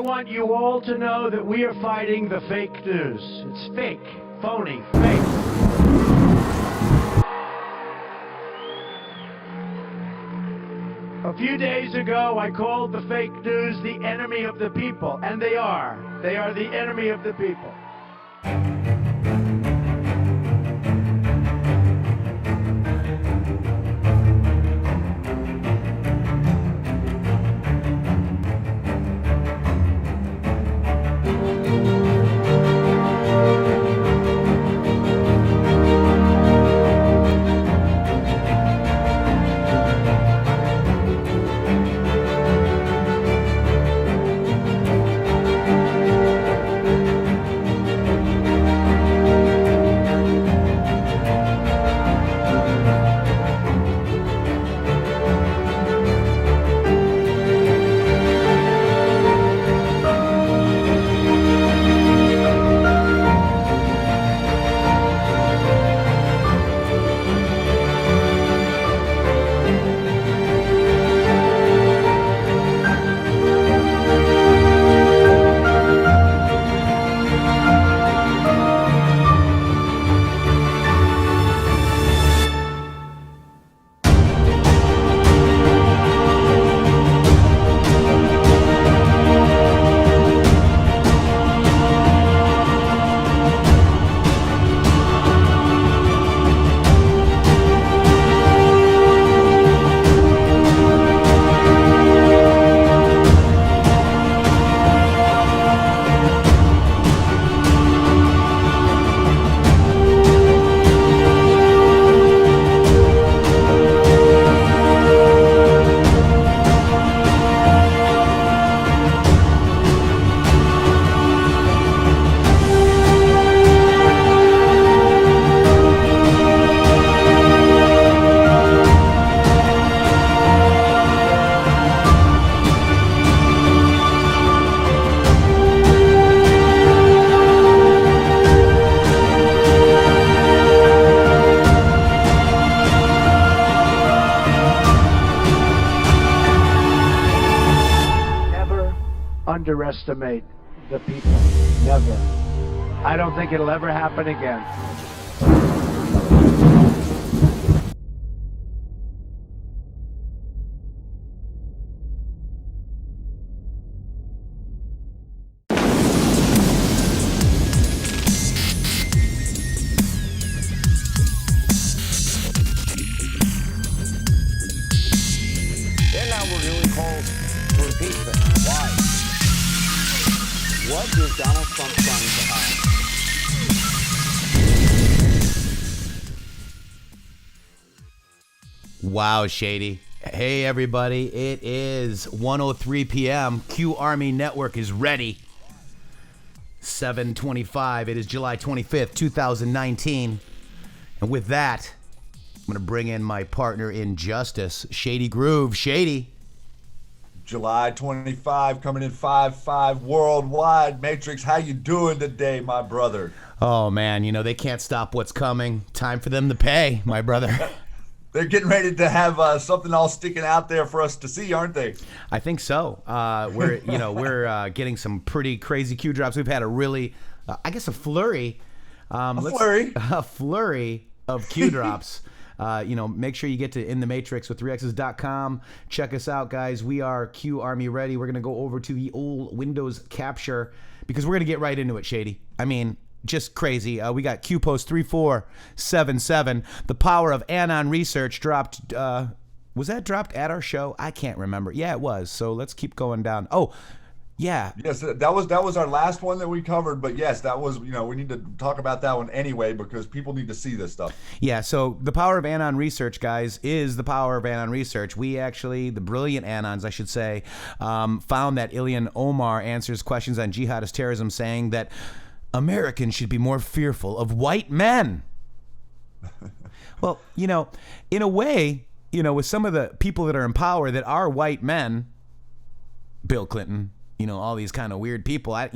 want you all to know that we are fighting the fake news. It's fake, phony, fake. A few days ago, I called the fake news the enemy of the people, and they are. They are the enemy of the people. Underestimate the people. Never. I don't think it'll ever happen again. Then now we're really called for impeachment. Why? What is Donald Trump trying to hide? Wow, Shady. Hey, everybody. It is 1:03 p.m. Q Army Network is ready. 7:25. It is July 25th, 2019. And with that, I'm going to bring in my partner in justice, Shady Grooove. Shady. July 25, coming in 5-5 worldwide. Matrixxx, how you doing today, my brother? Oh, man, you know, they can't stop what's coming. Time for them to pay, my brother. They're getting ready to have something all sticking out there for us to see, aren't they? I think so. We're getting some pretty crazy Q drops. We've had a really, a flurry. A flurry of Q drops. Make sure you get to intheMatrixxx with 3x's.com. Check us out, guys. We are Q Army ready. We're going to go over to the old Windows capture because we're going to get right into it, Shady. I mean, just crazy. We got Q Post 3477. The power of Anon research dropped. Was that dropped at our show? I can't remember. Yeah, it was. So let's keep going down. Oh, yeah. Yes, that was our last one that we covered, but yes, that was, we need to talk about that one anyway because people need to see this stuff. Yeah, so the power of Anon research, guys, is the power of Anon research. We actually, the brilliant Anons, I should say, found that Ilhan Omar answers questions on jihadist terrorism saying that Americans should be more fearful of white men. Well, in a way, with some of the people that are in power that are white men, Bill Clinton, all these kind of weird people. Man,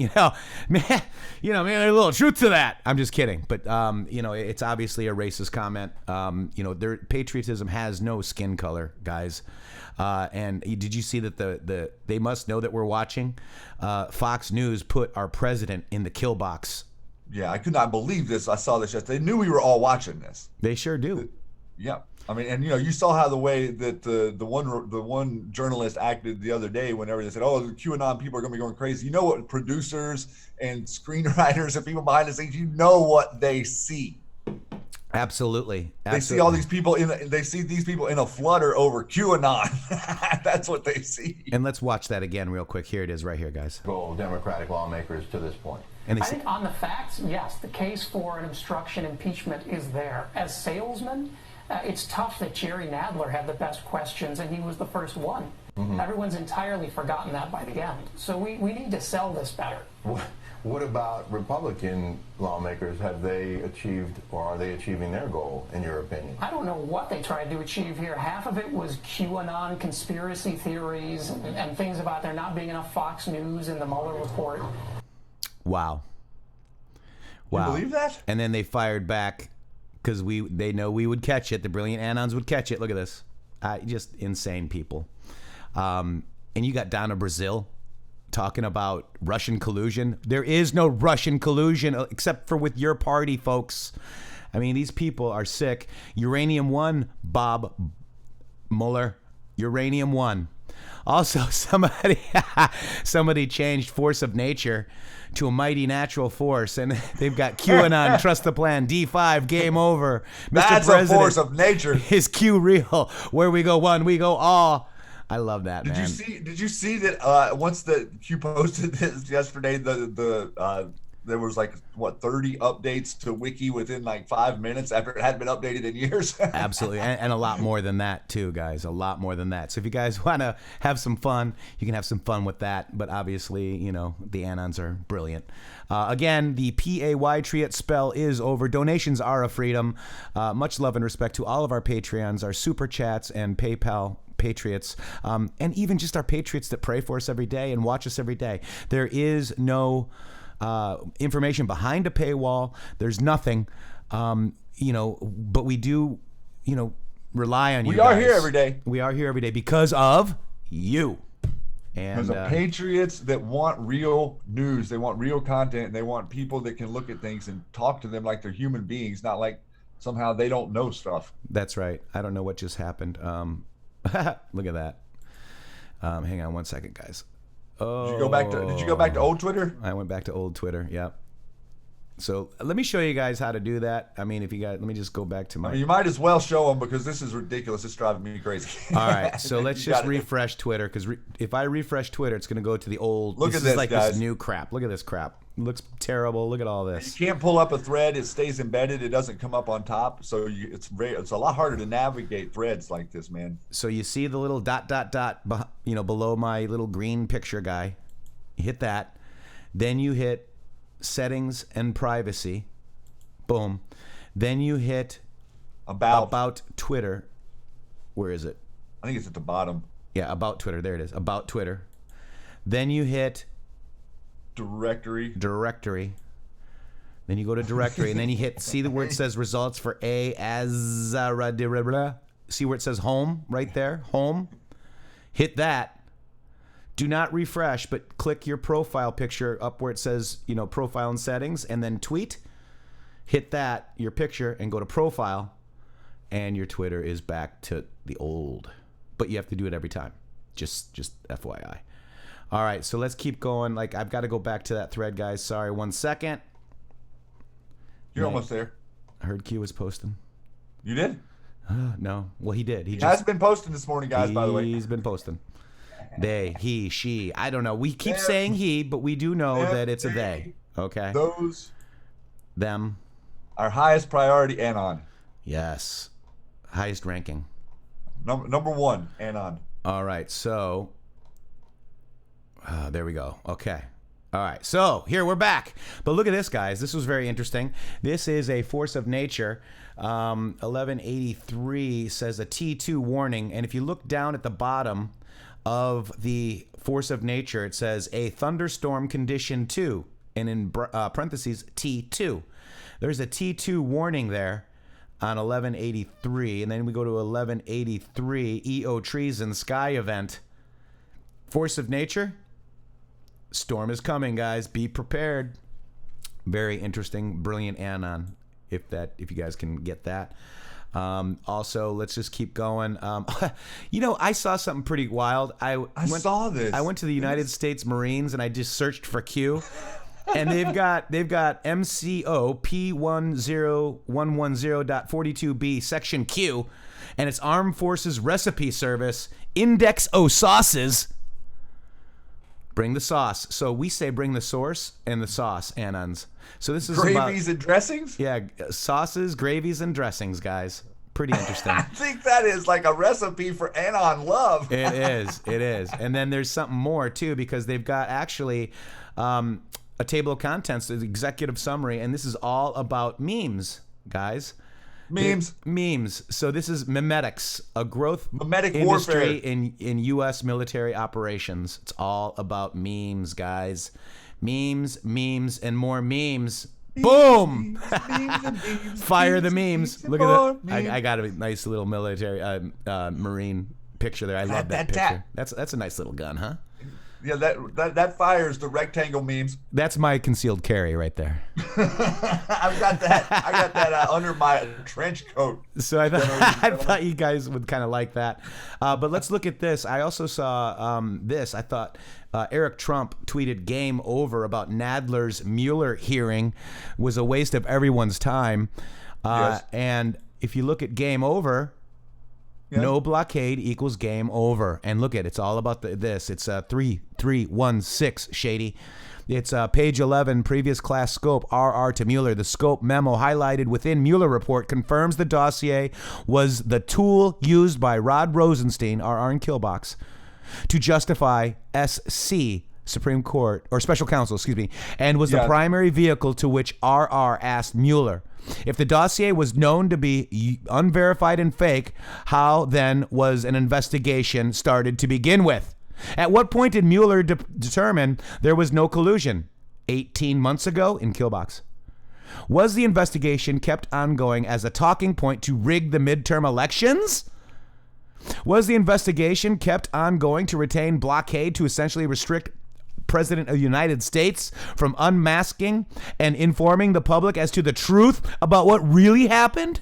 there's a little truth to that. I'm just kidding. But, it's obviously a racist comment. Their patriotism has no skin color, guys. And did you see that they must know that we're watching? Fox News put our president in the kill box. Yeah, I could not believe this. I saw this yesterday. They knew we were all watching this. They sure do. Yeah. I mean, and you saw how the way that the one journalist acted the other day whenever they said, "Oh, the QAnon people are going to be going crazy." You know what producers and screenwriters and people behind the scenes, what they see. Absolutely. They see all these people they see these people in a flutter over QAnon. That's what they see. And let's watch that again real quick. Here it is right here, guys. Democratic lawmakers to this point. And I think on the facts, yes, the case for an obstruction impeachment is there. As salesmen, it's tough that Jerry Nadler had the best questions and he was the first one. Mm-hmm. Everyone's entirely forgotten that by the end. So we need to sell this better. What about Republican lawmakers? Have they achieved, or are they achieving their goal, in your opinion? I don't know what they tried to achieve here. Half of it was QAnon conspiracy theories and things about there not being enough Fox News in the Mueller report. Wow. You believe that? And then they fired back because they know we would catch it. The brilliant Anons would catch it. Look at this. Just insane people. And you got Donna Brazil talking about Russian collusion. There is no Russian collusion except for with your party, folks. I mean, these people are sick. Uranium One, Bob Mueller. Uranium One. Also, somebody changed force of nature to a mighty natural force, and they've got QAnon, trust the plan, D5, game over. Mr. That's President, a force of nature. Is Q real? Where we go one, we go all. I love that, man. Did you see that once the Q posted this yesterday, there was 30 updates to Wiki within 5 minutes after it hadn't been updated in years? Absolutely. And a lot more than that too, guys. A lot more than that. So if you guys want to have some fun, you can have some fun with that. But obviously, the Anons are brilliant. Again, the Patriot spell is over. Donations are a freedom. Much love and respect to all of our Patreons, our Super Chats, and PayPal Patriots, and even just our Patriots that pray for us every day and watch us every day. There is no information behind a paywall. There's nothing, but we do, rely on you. We are here every day. We are here every day because of you. And because of Patriots that want real news, they want real content, and they want people that can look at things and talk to them like they're human beings, not like somehow they don't know stuff. That's right. I don't know what just happened. Look at that. Hang on one second, guys. Oh, did you go back to old Twitter? I went back to old Twitter. Yep. So let me show you guys how to do that. I mean, let me just go back to my. You might as well show them because this is ridiculous. It's driving me crazy. All right, so let's just refresh Twitter because if I refresh Twitter, it's going to go to the old. Look at this, guys. This new crap. Look at this crap. It looks terrible. Look at all this. You can't pull up a thread. It stays embedded. It doesn't come up on top. So it's a lot harder to navigate threads like this, man. So you see the little dot, below my little green picture guy. You hit that. Then you hit settings and privacy. Boom. Then you hit about Twitter. Where is it? I think it's at the bottom. Yeah, about Twitter. There it is. About Twitter. Then you hit directory. Then you go to directory and then you hit where it says results for see where it says home right there, home. Hit that. Do not refresh, but click your profile picture up where it says, profile and settings, and then tweet. Hit that, your picture, and go to profile, and your Twitter is back to the old. But you have to do it every time. Just FYI. All right, so let's keep going. I've got to go back to that thread, guys. Sorry, 1 second. You're almost there. I heard Q was posting. You did? No. Well, he did. He has been posting this morning, guys, by the way. He's been posting. They, he, she. I don't know. We keep saying he, but we do know that it's a they. Okay? Them. Our highest priority, Anon. Yes. Highest ranking. Number one, Anon. All right, so there we go. Okay. All right, so here we're back. But look at this, guys. This was very interesting. This is a force of nature. 1183 says a T2 warning. And if you look down at the bottom of the force of nature. It says a thunderstorm condition 2, and in parentheses T2. There's a T2 warning there on 1183, and then we go to 1183 EO treason sky event. Force of nature, storm is coming, guys. Be prepared. Very interesting, brilliant anon. If you guys can get that. Also, let's just keep going. I saw something pretty wild. I saw this. I went to the United States Marines and I just searched for Q, and they've got MCO P10110.42B Section Q, and it's Armed Forces Recipe Service Index O Sauces. Bring the sauce. So we say bring the source and the sauce, anons. So this is gravies and dressings? Yeah, sauces, gravies, and dressings, guys. Pretty interesting. I think that is like a recipe for anon love. It is. And then there's something more, too, because they've got actually a table of contents, the executive summary, and this is all about memes, guys. Memes. So this is Matrixxx, a growth industry in U.S. military operations. It's all about memes, guys. Memes, and more memes. Boom! Fire the memes. Look at that. I got a nice little military Marine picture there. I love that picture. That's a nice little gun, huh? Yeah, that fires the rectangle memes. That's my concealed carry right there. I got that under my trench coat. So I thought you guys would kind of like that. But let's look at this. I also saw this. I thought Eric Trump tweeted "Game over" about Nadler's Mueller hearing was a waste of everyone's time. Yes. And if you look at "Game over." Yeah. No blockade equals game over. And look it's all about this. It's 3316, Shady. It's page 11, previous class scope, RR to Mueller. The scope memo highlighted within Mueller report confirms the dossier was the tool used by Rod Rosenstein, RR in Killbox, to justify SC, Supreme Court, or Special Counsel, and was the primary vehicle to which RR asked Mueller. If the dossier was known to be unverified and fake, how then was an investigation started to begin with? At what point did Mueller determine there was no collusion? 18 months ago in Killbox. Was the investigation kept ongoing as a talking point to rig the midterm elections? Was the investigation kept ongoing to retain blockade to essentially restrict President of the United States from unmasking and informing the public as to the truth about what really happened?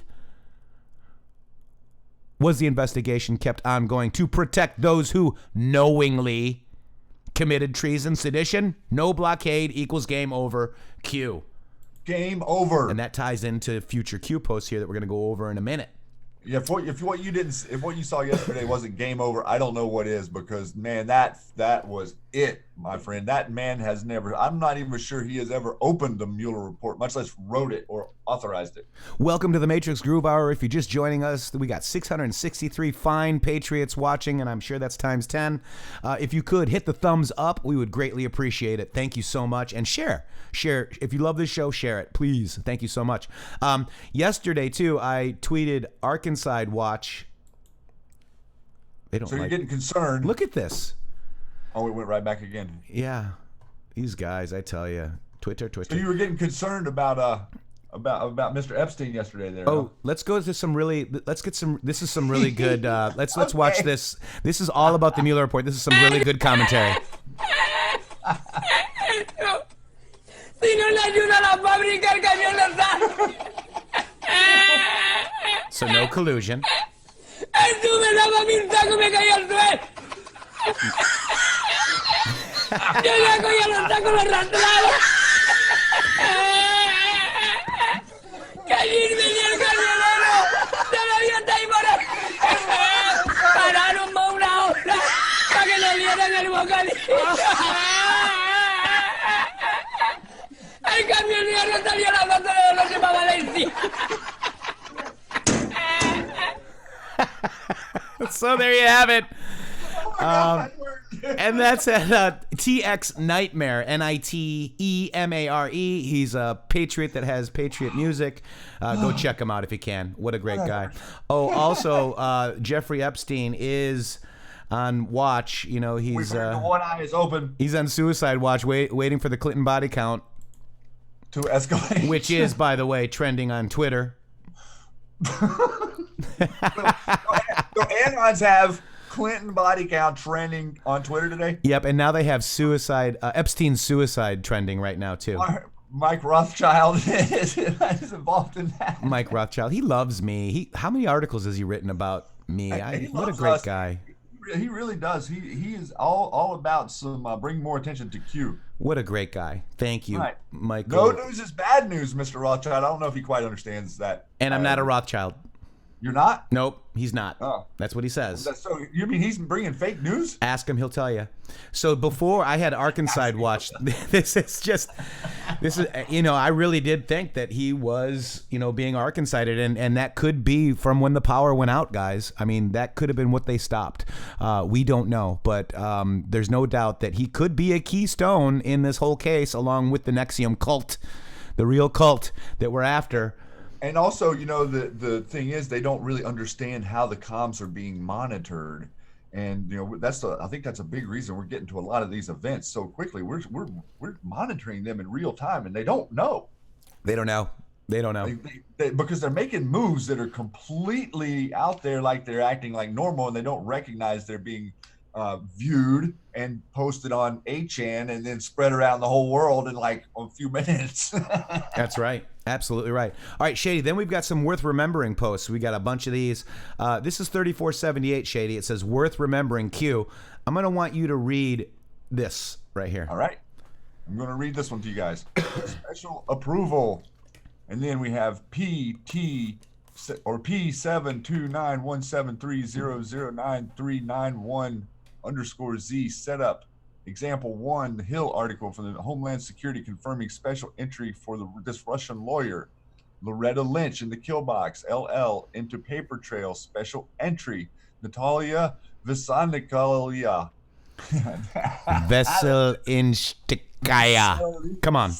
Was the investigation kept ongoing to protect those who knowingly committed treason, sedition? No blockade equals game over. Q. Game over. And that ties into future Q posts here that we're going to go over in a minute. Yeah, if what you saw yesterday wasn't game over, I don't know what is, because man, that was it, my friend. That man has never. I'm not even sure he has ever opened the Mueller report, much less wrote it or authorized it. Welcome to the Matrixxx Groove Hour. If you're just joining us, we got 663 fine Patriots watching, and I'm sure that's times 10. If you could hit the thumbs up, we would greatly appreciate it. Thank you so much, and share. If you love this show, share it, please. Thank you so much. Yesterday too, I tweeted Arkansas watch. They don't. So you're getting concerned. Look at this. Oh, it went right back again. Yeah, these guys, I tell you, Twitter. So you were getting concerned about Mr. Epstein yesterday there. Oh, let's go to some really. Let's get some. This is some really good. Let's watch this. This is all about the Mueller report. This is some really good commentary. So no collusion. So there you have it. And that's at TX Nightmare, NITEMARE. He's a Patriot that has Patriot music. Go check him out if you can. What a great guy. Oh, also, Jeffrey Epstein is on watch. You know, he's the one eye is open he's on suicide watch, waiting for the Clinton body count to escalate, which is, by the way, trending on Twitter. So anons have Clinton body count trending on Twitter today. Yep, and now they have Epstein's suicide trending right now too. Mike Rothschild is involved in that. Mike Rothschild, he loves me. How many articles has he written about me? What a great guy. He really does. He is all about some bring more attention to Q. What a great guy. Thank you, Right. Michael. No news is bad news, Mr. Rothschild. I don't know if he quite understands that. And I'm not a Rothschild. You're not? Nope, he's not. Oh. That's what he says. So you mean he's bringing fake news? Ask him, he'll tell you. So before I had Arkansas watch, this is, I really did think that he was, being Arkansas-ed, and that could be from when the power went out, guys. I mean, that could have been what they stopped. We don't know, but there's no doubt that he could be a keystone in this whole case, along with the NXIVM cult, the real cult that we're after. And also, the thing is, they don't really understand how the comms are being monitored, and I think that's a big reason we're getting to a lot of these events so quickly. We're monitoring them in real time, and they don't know. They don't know. Because they're making moves that are completely out there, like they're acting like normal, and they don't recognize they're being viewed and posted on 8chan and then spread around the whole world in like a few minutes. That's right. Absolutely right. All right, Shady, then we've got some worth remembering posts. We got a bunch of these. This is 3478, Shady. It says worth remembering Q. I'm going to want you to read this right here. All right. I'm going to read this one to you guys. Special approval. And then we have P7291730093991_Z setup. Example 1, the Hill article from the Homeland Security confirming special entry for this Russian lawyer. Loretta Lynch in the kill box. LL into paper trail special entry. Natalia Veselnitskaya. Veselinskaya. Come on.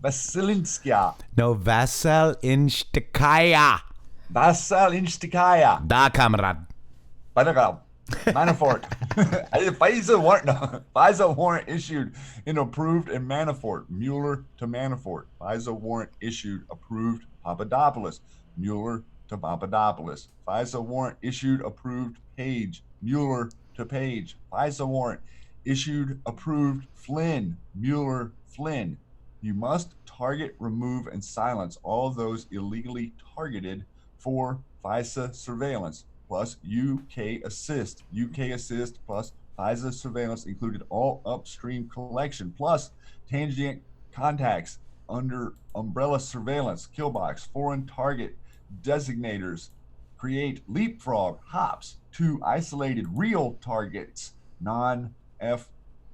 Veselinskaya. No, Veselinskaya. Veselinskaya. Da, Kamerad. Manafort. FISA warrant issued and approved in Manafort. Mueller to Manafort. FISA warrant issued, approved, Papadopoulos. Mueller to Papadopoulos. FISA warrant issued, approved, Page. Mueller to Page. FISA warrant issued, approved, Flynn. Mueller, Flynn. You must target, remove, and silence all those illegally targeted for FISA surveillance. Plus UK assist. UK assist plus FISA surveillance included all upstream collection plus tangent contacts under umbrella surveillance, killbox, foreign target designators, create leapfrog hops to isolated real targets, non-F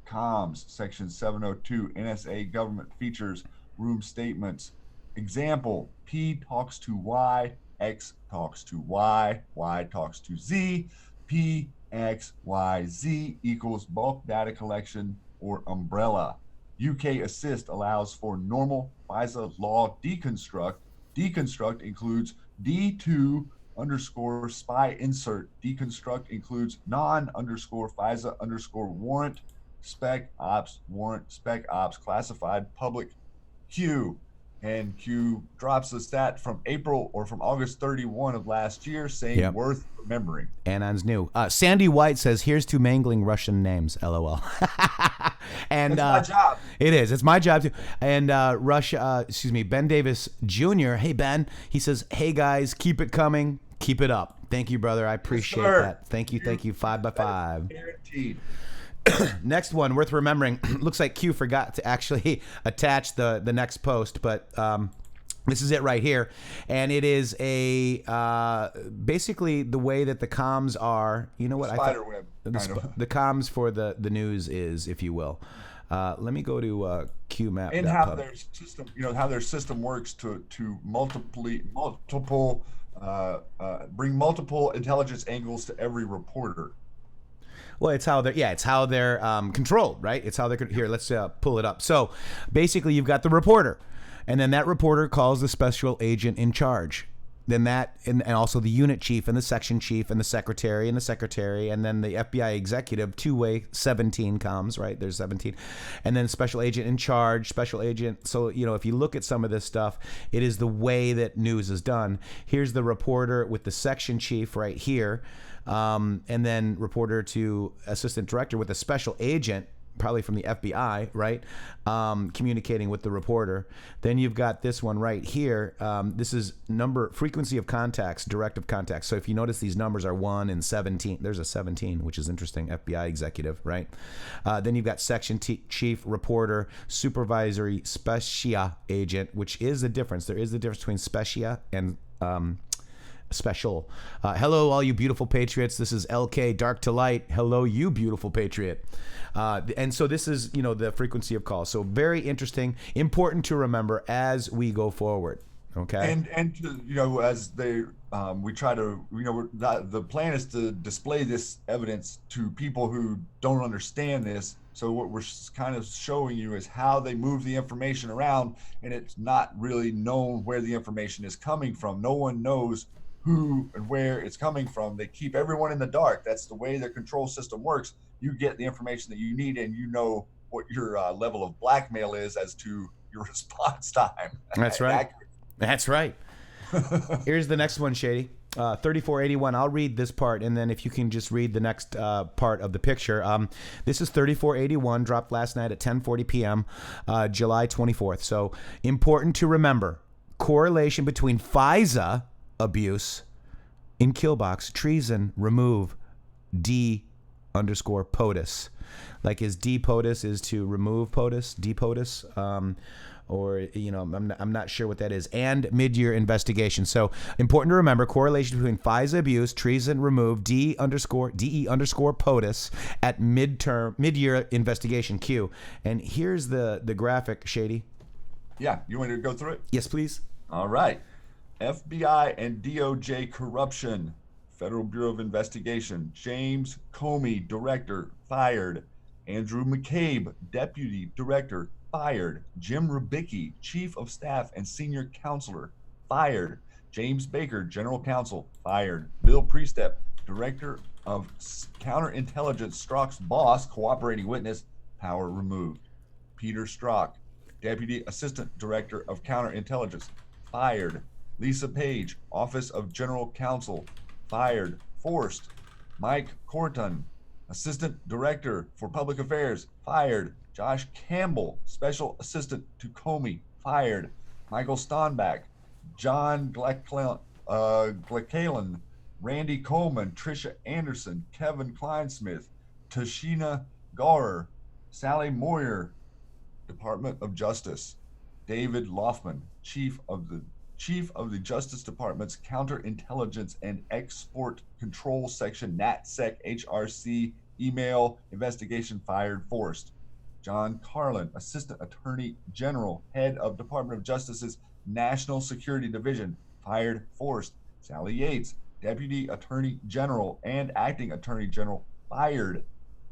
comms, section 702, NSA government features, room statements. Example, P talks to Y, X talks to Y, Y talks to Z, P, X, Y, Z equals bulk data collection or umbrella. UK assist allows for normal FISA law deconstruct. Deconstruct includes D2 underscore spy insert. Deconstruct includes non-FISA underscore warrant, spec ops, warrant, spec ops, classified public Q. And Q drops a stat from April or from August 31 of last year saying worth remembering. Anon's new. Sandy White says, here's to mangling Russian names, LOL. And it's my job. It is. It's my job too. And Ben Davis Jr., hey, Ben, he says, hey, guys, keep it coming. Keep it up. Thank you, brother. I appreciate that. Thank you. 5 by 5. Guaranteed. Next one, worth remembering. Looks like Q forgot to actually attach the next post, but this is it right here. And it is a basically the way that the comms are. You know what? Spiderweb. The comms for the news is, if you will. Let me go to QMap. And how their system, how their system works to bring multiple intelligence angles to every reporter. Well, it's how they're controlled, right? It's how they're here. Let's pull it up. So basically, you've got the reporter, and then that reporter calls the special agent in charge. then that, and also the unit chief and the section chief and the secretary and then the FBI executive, two-way 17 comms, right? There's 17. And then special agent in charge, special agent. So, if you look at some of this stuff, it is the way that news is done. Here's the reporter with the section chief right here. And then reporter to assistant director with a special agent, probably from the FBI, right? Communicating with the reporter. Then you've got this one right here. This is frequency of contacts, directive contacts. So if you notice, these numbers are 1 and 17. There's a 17, which is interesting. FBI executive, right? Then you've got section chief, reporter, supervisory specia agent, which is the difference. There is the difference between specia and special. Hello, all you beautiful patriots. This is LK, dark to light. Hello, you beautiful patriot. And so this is, the frequency of calls. So very interesting, important to remember as we go forward. Okay. And as we try to, the plan is to display this evidence to people who don't understand this. So what we're kind of showing you is how they move the information around, and it's not really known where the information is coming from. No one knows who and where it's coming from. They keep everyone in the dark. That's the way their control system works. You get the information that you need, and you know what your level of blackmail is as to your response time. That's right. That's right. Here's the next one, Shady. 3481. I'll read this part, and then if you can just read the next part of the picture. This is 3481, dropped last night at 10:40 p.m., July 24th. So important to remember, correlation between FISA abuse in Killbox, treason, remove, D_POTUS. Like, is D_POTUS is to remove POTUS, D_POTUS, or I'm not sure what that is. And mid-year investigation. So important to remember, correlation between FISA abuse, treason, remove, DE_POTUS at mid-year investigation Q. And here's the graphic, Shady. Yeah, you want to go through it? Yes, please. All right. FBI and DOJ corruption. Federal Bureau of Investigation. James Comey, director, fired. Andrew McCabe, deputy director, fired. Jim Rubicki, chief of staff and senior counselor, fired. James Baker, general counsel, fired. Bill Priestep, director of counterintelligence, Strzok's boss, cooperating witness, power removed. Peter Strzok, deputy assistant director of counterintelligence, fired. Lisa Page, office of general counsel, fired. Forced. Mike Corton, assistant director for public affairs, fired. Josh Campbell, special assistant to Comey, fired. Michael Stonbach, John Glecalen, Randy Coleman, Tricia Anderson, Kevin Kleinsmith, Tashina Gaurer, Sally Moyer, Department of Justice. David Loffman, chief of the Justice Department's Counterintelligence and Export Control Section, NatSec HRC, email investigation, fired. Forced. John Carlin, Assistant Attorney General, Head of Department of Justice's National Security Division, fired. Forced. Sally Yates, Deputy Attorney General and Acting Attorney General, fired.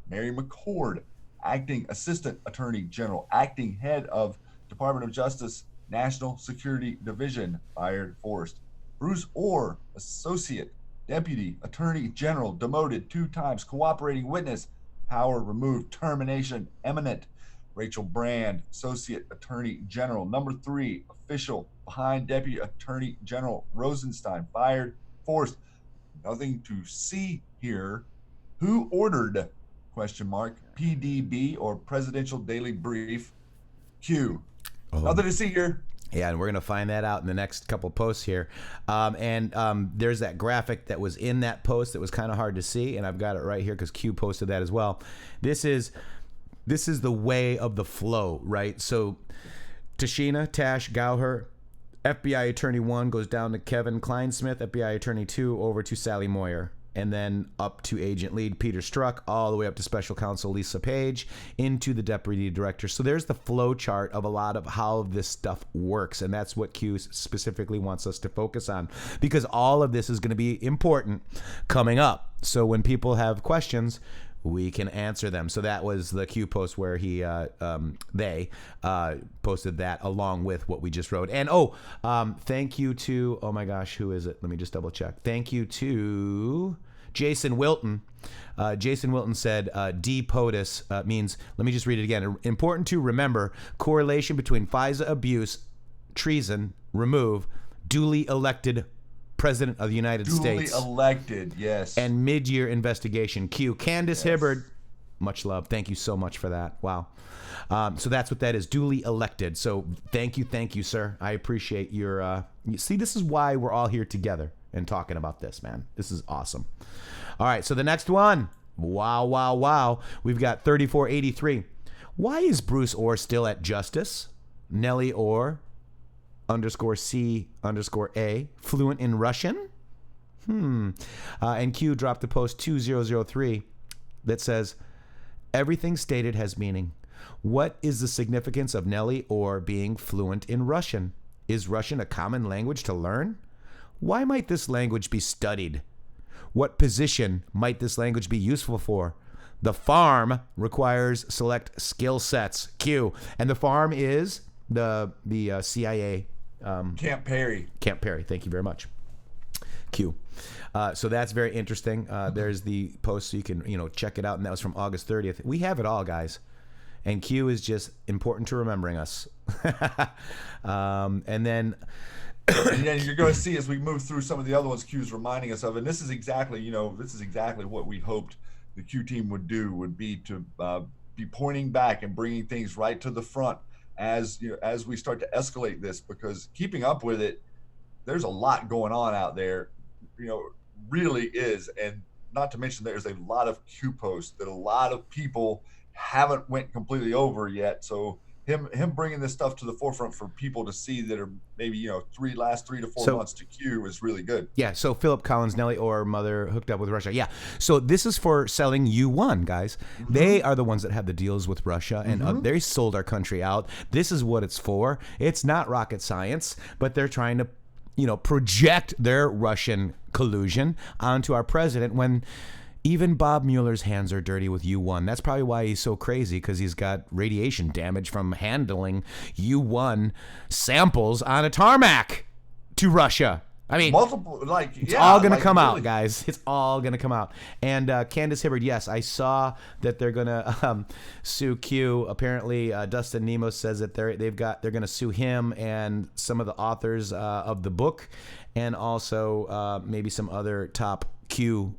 Mary McCord, Acting Assistant Attorney General, Acting Head of Department of Justice National Security Division, fired. Forced. Bruce Orr, Associate Deputy Attorney General, demoted 2 times, cooperating witness, power removed, termination imminent. Rachel Brand, Associate Attorney General, number 3 official behind Deputy Attorney General Rosenstein, fired. Forced. Nothing to see here. Who ordered? ? PDB or Presidential Daily Brief. Q. Nothing to see here. Yeah, and we're going to find that out in the next couple posts here. There's that graphic that was in that post that was kind of hard to see, and I've got it right here because Q posted that as well. This is the way of the flow, right? So Tash Gauher, FBI Attorney 1 goes down to Kevin Kleinsmith, FBI Attorney 2 over to Sally Moyer, and then up to Agent Lead Peter Strzok, all the way up to Special Counsel Lisa Page, into the Deputy Director. So there's the flow chart of a lot of how this stuff works, and that's what Q specifically wants us to focus on, because all of this is going to be important coming up. So when people have questions, we can answer them. So that was the Q post where they posted that along with what we just wrote. And thank you to, oh my gosh, who is it? Let me just double check. Thank you to Jason Wilton. Jason Wilton said, D POTUS means, let me just read it again. Important to remember, correlation between FISA abuse, treason, remove, duly elected President of the United States. Duly elected, yes. And mid-year investigation. Q. Candace Hibbard, much love. Thank you so much for that. Wow. So that's what that is, duly elected. So thank you, sir. I appreciate your, see, this is why we're all here together and talking about this, man. This is awesome. All right, so the next one. Wow. We've got 3483. Why is Bruce Orr still at Justice? Nellie Orr _C_A fluent in Russian? And Q dropped the post 2003 that says, everything stated has meaning. What is the significance of Nellie Orr being fluent in Russian? Is Russian a common language to learn? Why might this language be studied? What position might this language be useful for? The farm requires select skill sets. Q. And the farm is the CIA. Camp Perry. Camp Perry. Thank you very much. Q. So that's very interesting. There's the post, so you can check it out, and that was from August 30th. We have it all, guys. And Q is just important to remembering us. And then you're going to see as we move through some of the other ones Q's reminding us of, and this is exactly what we hoped the Q team would do, would be to be pointing back and bringing things right to the front as we start to escalate this, because keeping up with it, there's a lot going on out there, really is. And not to mention there's a lot of Q posts that a lot of people haven't went completely over yet. So him bringing this stuff to the forefront for people to see that are maybe last 3 to 4 months to Q is really good. Yeah. So Philip Collins, Nellie Orr, mother hooked up with Russia. Yeah. So this is for selling U1, guys. Mm-hmm. They are the ones that have the deals with Russia, and they sold our country out. This is what it's for. It's not rocket science, but they're trying to project their Russian collusion onto our president when even Bob Mueller's hands are dirty with U1. That's probably why he's so crazy, because he's got radiation damage from handling U1 samples on a tarmac to Russia. I mean, multiple, it's all going to come out, guys. It's all going to come out. And Candace Hibbard, yes, I saw that they're going to sue Q. Apparently, Dustin Nemo says that they're going to sue him and some of the authors of the book, and also maybe some other top Q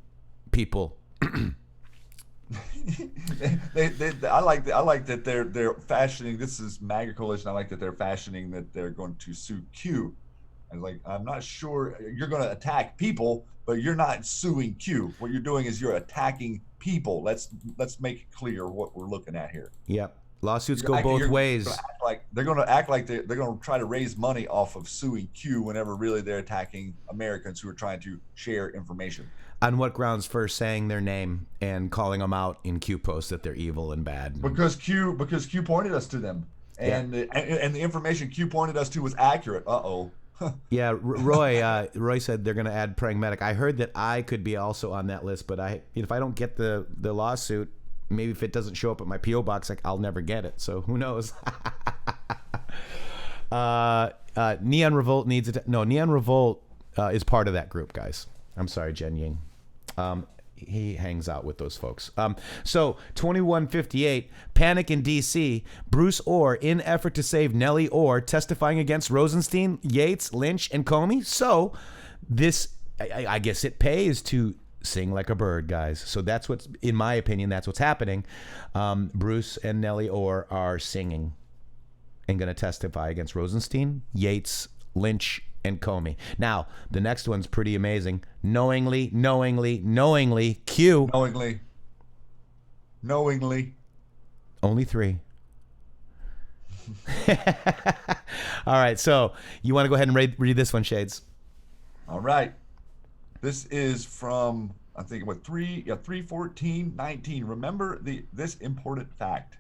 people. I like that they're fashioning. This is MAGA Coalition. I like that they're fashioning that they're going to sue Q. I'm not sure you're going to attack people, but you're not suing Q. What you're doing is you're attacking people. Let's make it clear what we're looking at here. Yep. Lawsuits go both ways. They're going to act like they're going to try to raise money off of suing Q whenever really they're attacking Americans who are trying to share information. On what grounds? For saying their name and calling them out in Q posts that they're evil and bad. Because Q pointed us to them, and the information Q pointed us to was accurate. Yeah, Roy said they're going to add praying medic. I heard that I could be also on that list, but if I don't get the lawsuit, maybe if it doesn't show up at my P.O. box, I'll never get it. So who knows? Neon Revolt needs it. No, Neon Revolt is part of that group, guys. I'm sorry, Jen Ying. He hangs out with those folks. So 2158, panic in D.C. Bruce Orr in effort to save Nellie Orr testifying against Rosenstein, Yates, Lynch, and Comey. So this, I guess it pays to sing like a bird, guys. So that's what's, in my opinion, that's what's happening. Bruce and Nellie Orr are singing and going to testify against Rosenstein, Yates, Lynch, and Comey. Now, the next one's pretty amazing. Knowingly, Q. Knowingly. Only 3. All right, so you want to go ahead and read this one, Shades? All right. This is from, I think, 3/14/19. Remember this important fact.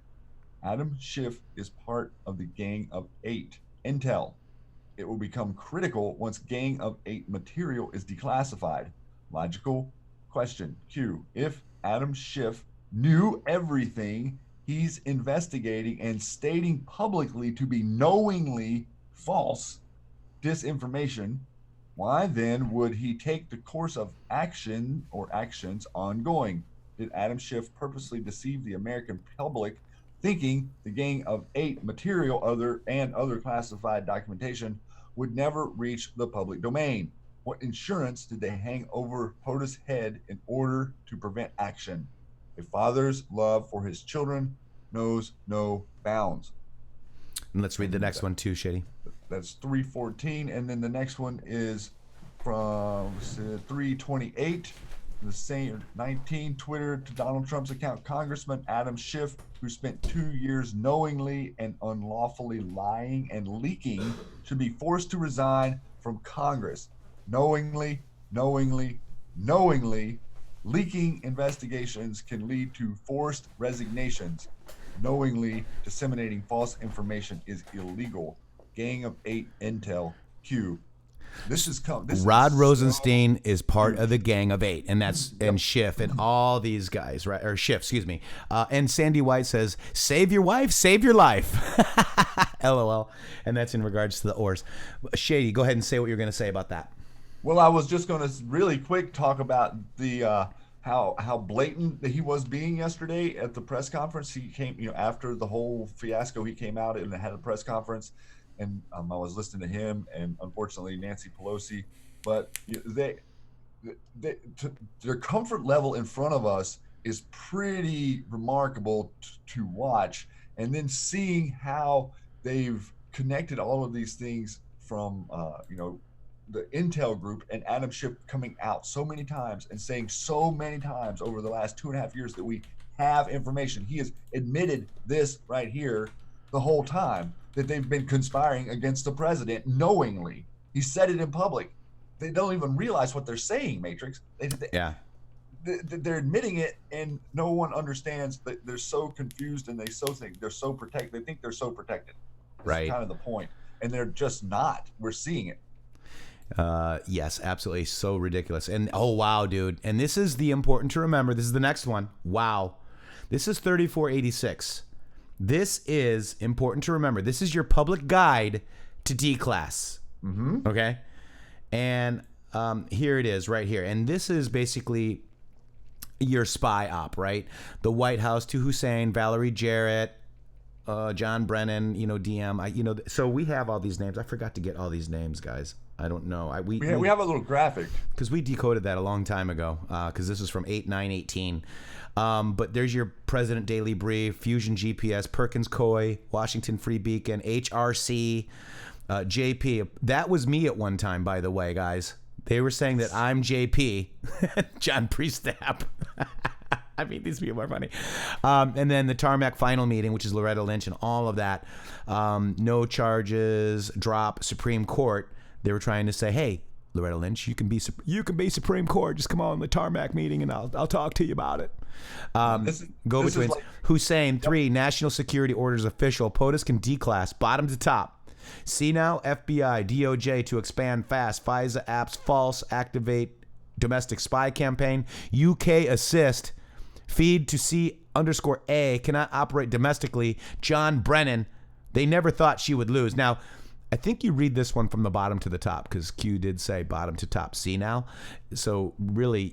Adam Schiff is part of the Gang of 8. Intel. It will become critical once Gang of 8 material is declassified. Logical question. Q. If Adam Schiff knew everything he's investigating and stating publicly to be knowingly false disinformation, why then would he take the course of action or actions ongoing? Did Adam Schiff purposely deceive the American public, thinking the Gang of Eight material other classified documentation would never reach the public domain? What insurance did they hang over POTUS' head in order to prevent action? A father's love for his children knows no bounds. And let's read the next one too, Shady. That's 314, and then the next one is from 328. The same 19, Twitter to Donald Trump's account. Congressman Adam Schiff, who spent 2 years knowingly and unlawfully lying and leaking, should be forced to resign from Congress. Knowingly, leaking investigations can lead to forced resignations. Knowingly disseminating false information is illegal. Gang of Eight intel Q. Rod Rosenstein is part of the Gang of Eight, and that's and Schiff and all these guys, right? Or Schiff, excuse me. And Sandy White says, "Save your wife, save your life." LOL. And that's in regards to the oars. Shady, go ahead and say what you're going to say about that. Well, I was just going to really quick talk about the how blatant he was being yesterday at the press conference. He came, after the whole fiasco, he came out and had a press conference. And I was listening to him and unfortunately Nancy Pelosi, but their comfort level in front of us is pretty remarkable to watch. And then seeing how they've connected all of these things from, the Intel group and Adam Schiff coming out so many times and saying so many times over the last 2.5 years that we have information. He has admitted this right here the whole time, that they've been conspiring against the president knowingly. He said it in public. They don't even realize what they're saying, Matrixx. They're admitting it, and no one understands that they're so confused, and they think they're so protected. They think they're so protected. That's right. Kind of the point, and they're just not. We're seeing it. Yes, absolutely. So ridiculous. And oh wow, dude. And this is the important to remember. This is the next one. Wow. This is 3486. This is important to remember. This is your public guide to D-class. Mm-hmm. Okay? And here it is right here. And this is basically your spy op, right? The White House to Hussein, Valerie Jarrett, John Brennan, DM. So we have all these names. I forgot to get all these names, guys. I don't know. We have a little graphic. Because we decoded that a long time ago, because this is from 8/9/18. But there's your President Daily Brief, Fusion GPS, Perkins Coie, Washington Free Beacon, HRC, JP. That was me at one time, by the way, guys. They were saying that I'm JP, John Priestap. I mean, these people are funny. And then the Tarmac final meeting, which is Loretta Lynch and all of that. No charges, drop, Supreme Court. They were trying to say, hey, Loretta Lynch, you can be Supreme Court. Just come on the Tarmac meeting, and I'll talk to you about it. Go-betweens. Hussein, 3, national security orders official. POTUS can D-class, bottom to top. See now, FBI, DOJ to expand fast. FISA apps false, activate domestic spy campaign. UK assist, feed to C_A, cannot operate domestically. John Brennan, they never thought she would lose. Now, I think you read this one from the bottom to the top, because Q did say bottom to top. See now? So really,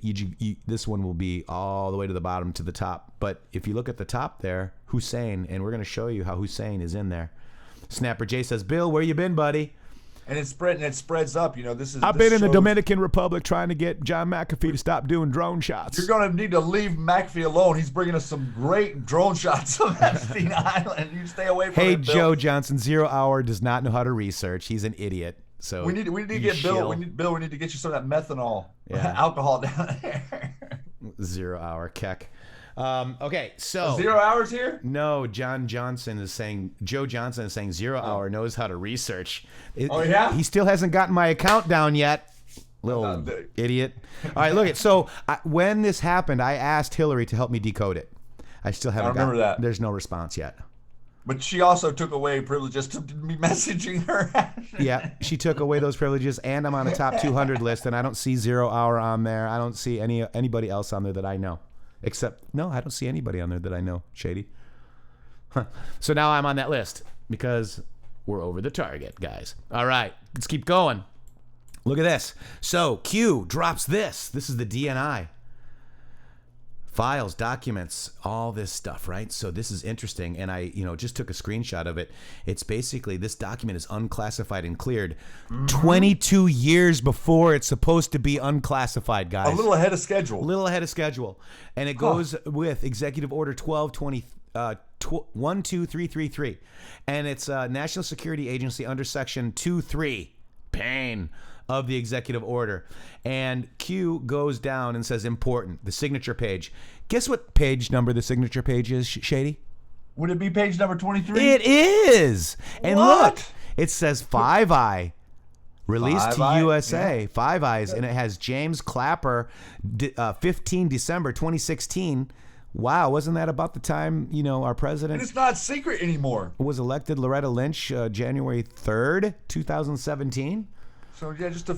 this one will be all the way to the bottom to the top. But if you look at the top there, Hussein, and we're going to show you how Hussein is in there. Snapper J says, Bill, where you been, buddy? And it spreads up. I've been in the Dominican Republic trying to get John McAfee to stop doing drone shots. You're going to need to leave McAfee alone. He's bringing us some great drone shots of Epstein Island. You stay away from Hey, it, Bill. Joe Johnson, 0 Hour does not know how to research. He's an idiot. So we need to get Bill. We need to get you some of that methanol, alcohol down there. 0 Hour, keck. Okay, so 0 hours here? No, Joe Johnson is saying 0 Hour knows how to research. Yeah? He still hasn't gotten my account down yet. Little idiot. All right, look at so when this happened, I asked Hillary to help me decode it. I still haven't. I remember that. There's no response yet. But she also took away privileges to be messaging her. Yeah, she took away those privileges, and I'm on a top 200 list, and I don't see 0 Hour on there. I don't see anybody else on there that I know. Except, no, I don't see anybody on there that I know, Shady. Huh. So now I'm on that list because we're over the target, guys. All right, let's keep going. Look at this. So Q drops this. This is the DNI. Files, documents, all this stuff, right? So this is interesting, and I, just took a screenshot of it. It's basically, this document is unclassified and cleared 22 years before it's supposed to be unclassified, guys. A little ahead of schedule. A little ahead of schedule. And it goes with Executive Order 12333. And it's National Security Agency under Section 2.3, pain, of the executive order. And Q goes down and says important, the signature page. Guess what page number the signature page is, Shady? Would it be page number 23? It is. And What? look, it says Five Eye. Released Five to Eye, USA, yeah. Five Eyes, and it has James Clapper, 15 December 2016. Wow, wasn't that about the time, our president And it's not secret anymore. was elected? Loretta Lynch, January 3rd, 2017. So yeah, just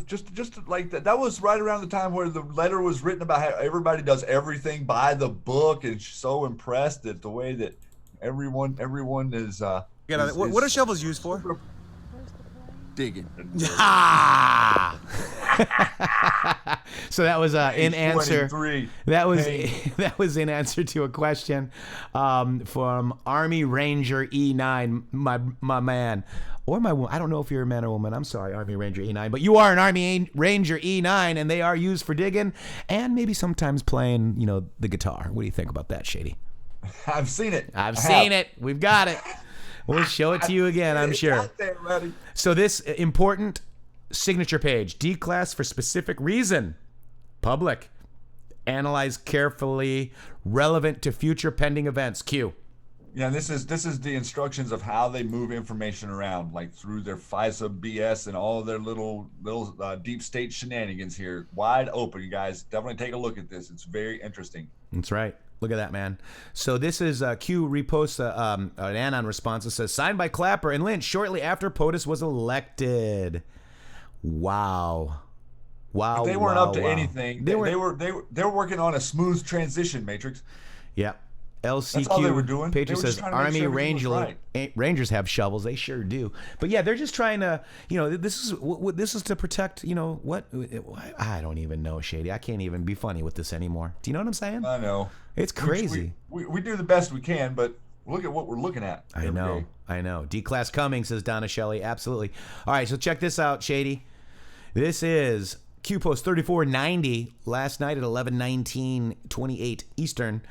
like that. That was right around the time where the letter was written about how everybody does everything by the book, and she's so impressed at the way that everyone is. What are shovels used for? Digging. Ah! So that was in answer. 23. That was in answer to a question from Army Ranger E9, my man, or my woman. I don't know if you're a man or woman. I'm sorry, Army Ranger E9, but you are an Army Ranger E9, and they are used for digging and maybe sometimes playing, the guitar. What do you think about that, Shady? I've seen it. I've seen it. We've got it. We'll show it to you again, I'm sure. Out there, buddy. So this important signature page, D-class for specific reason. Public. Analyze carefully. Relevant to future pending events. Q. Yeah, this is the instructions of how they move information around, like through their FISA BS and all of their little deep state shenanigans here. Wide open, you guys. Definitely take a look at this. It's very interesting. That's right. Look at that, man. So this is Q reposts an Anon response that says, signed by Clapper and Lynch shortly after POTUS was elected. Wow. Wow. But they weren't up to wow. anything. They were working on a smooth transition, Matrixx. Yeah. LCQ. That's all they were doing. Patriot They were just says trying to make Army sure everything was Rangers have shovels. They sure do. But yeah, they're just trying to, this is to protect, what? I don't even know, Shady. I can't even be funny with this anymore. Do you know what I'm saying? I know. It's crazy. We do the best we can, but look at what we're looking at. I know. D-Class coming, says Donna Shelley. Absolutely. All right, so check this out, Shady. This is Q Post 3490 last night at 11/19/28 Eastern.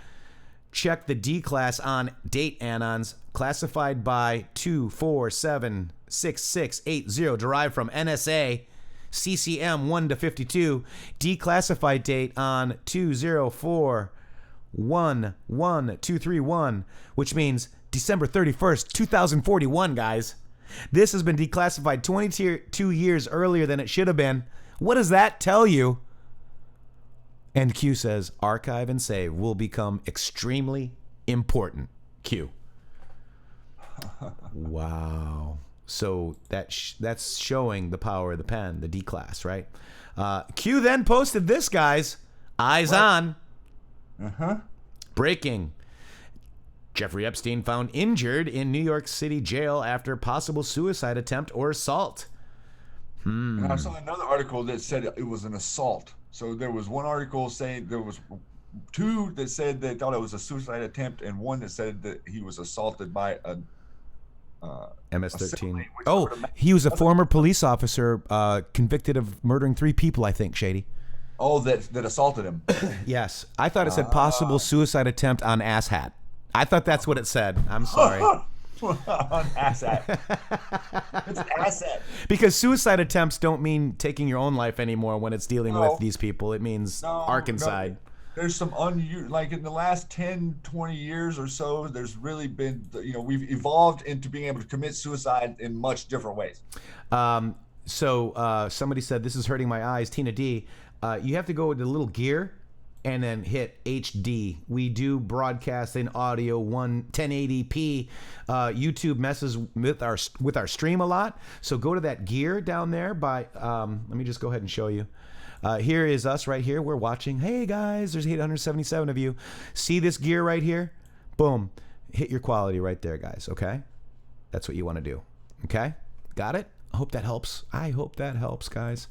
Check the D-Class on date anons classified by 2476680 derived from NSA CCM 1-52. Declassified date on 204111231, which means December 31st, 2041, guys. This has been declassified 22 years earlier than it should have been. What does that tell you? And Q says, archive and save will become extremely important. Q. Wow. So that's showing the power of the pen, the D-Class, right? Q then posted this, guys. Eyes on. Breaking. Jeffrey Epstein found injured in New York City jail after possible suicide attempt or assault. And I saw another article that said it was an assault. So there was one article saying there was two that said they thought it was a suicide attempt, and one that said that he was assaulted by a MS-13. Oh, he was a former police officer convicted of murdering 3 people, I think, Shady. Oh, that assaulted him. Yes. I thought it said possible suicide attempt on asshat. I thought that's what it said. I'm sorry. On asshat. It's an asset. Because suicide attempts don't mean taking your own life anymore when it's dealing with these people. It means Arkansas. No. There's some like in the last 10, 20 years or so, there's really been, we've evolved into being able to commit suicide in much different ways. So somebody said, this is hurting my eyes. Tina D, you have to go with the little gear and then hit HD. We do broadcast in audio 1080p. YouTube messes with our stream a lot. So go to that gear down there by, let me just go ahead and show you. Here is us right here. We're watching. Hey, guys, there's 877 of you. See this gear right here? Boom. Hit your quality right there, guys, okay? That's what you want to do, okay? Got it? I hope that helps. I hope that helps, guys,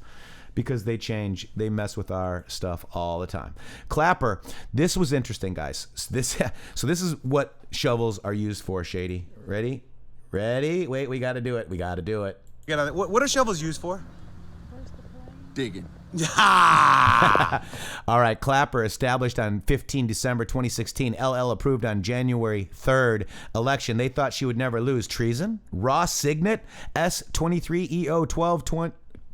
because they change. They mess with our stuff all the time. Clapper, this was interesting, guys. So this is what shovels are used for, Shady. Ready? Ready? Wait, we got to do it. We got to do it. What are shovels used for? Digging. All right, Clapper established on 15 December 2016. LL approved on January 3rd. Election. They thought she would never lose. Treason. Raw signet. S23EO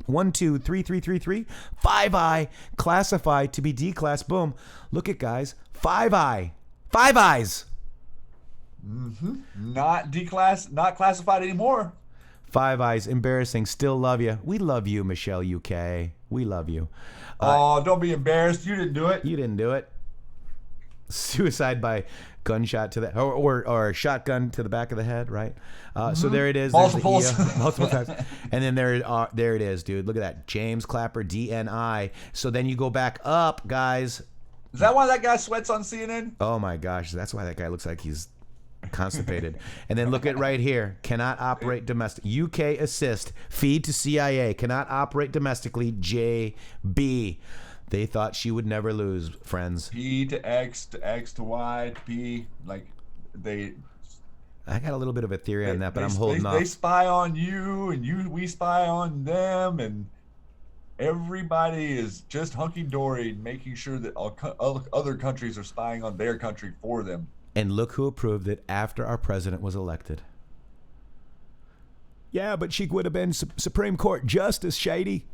12123333. 5I. Classified to be D-class. Boom. Look at, guys. 5I. 5 eyes. Not D-class. Not classified anymore. 5 eyes. Embarrassing. Still love you. We love you, Michelle UK. We love you. Oh, don't be embarrassed. You didn't do it. You didn't do it. Suicide by gunshot to the or shotgun to the back of the head, right? So there it is. Multiples. Multiple times. And then there it is, dude. Look at that. James Clapper, DNI. So then you go back up, guys. Is that why that guy sweats on CNN? Oh my gosh, that's why that guy looks like he's constipated. And then look at right here. Cannot operate domestic. UK assist. Feed to CIA. Cannot operate domestically. JB. They thought she would never lose, friends. P to X to X to Y to P. Like they. I got a little bit of a theory on that, but I'm holding off. They spy on you, and we spy on them, and everybody is just hunky-dory, making sure that other countries are spying on their country for them. And look who approved it after our president was elected. Yeah, but she would have been Supreme Court Justice, Shady.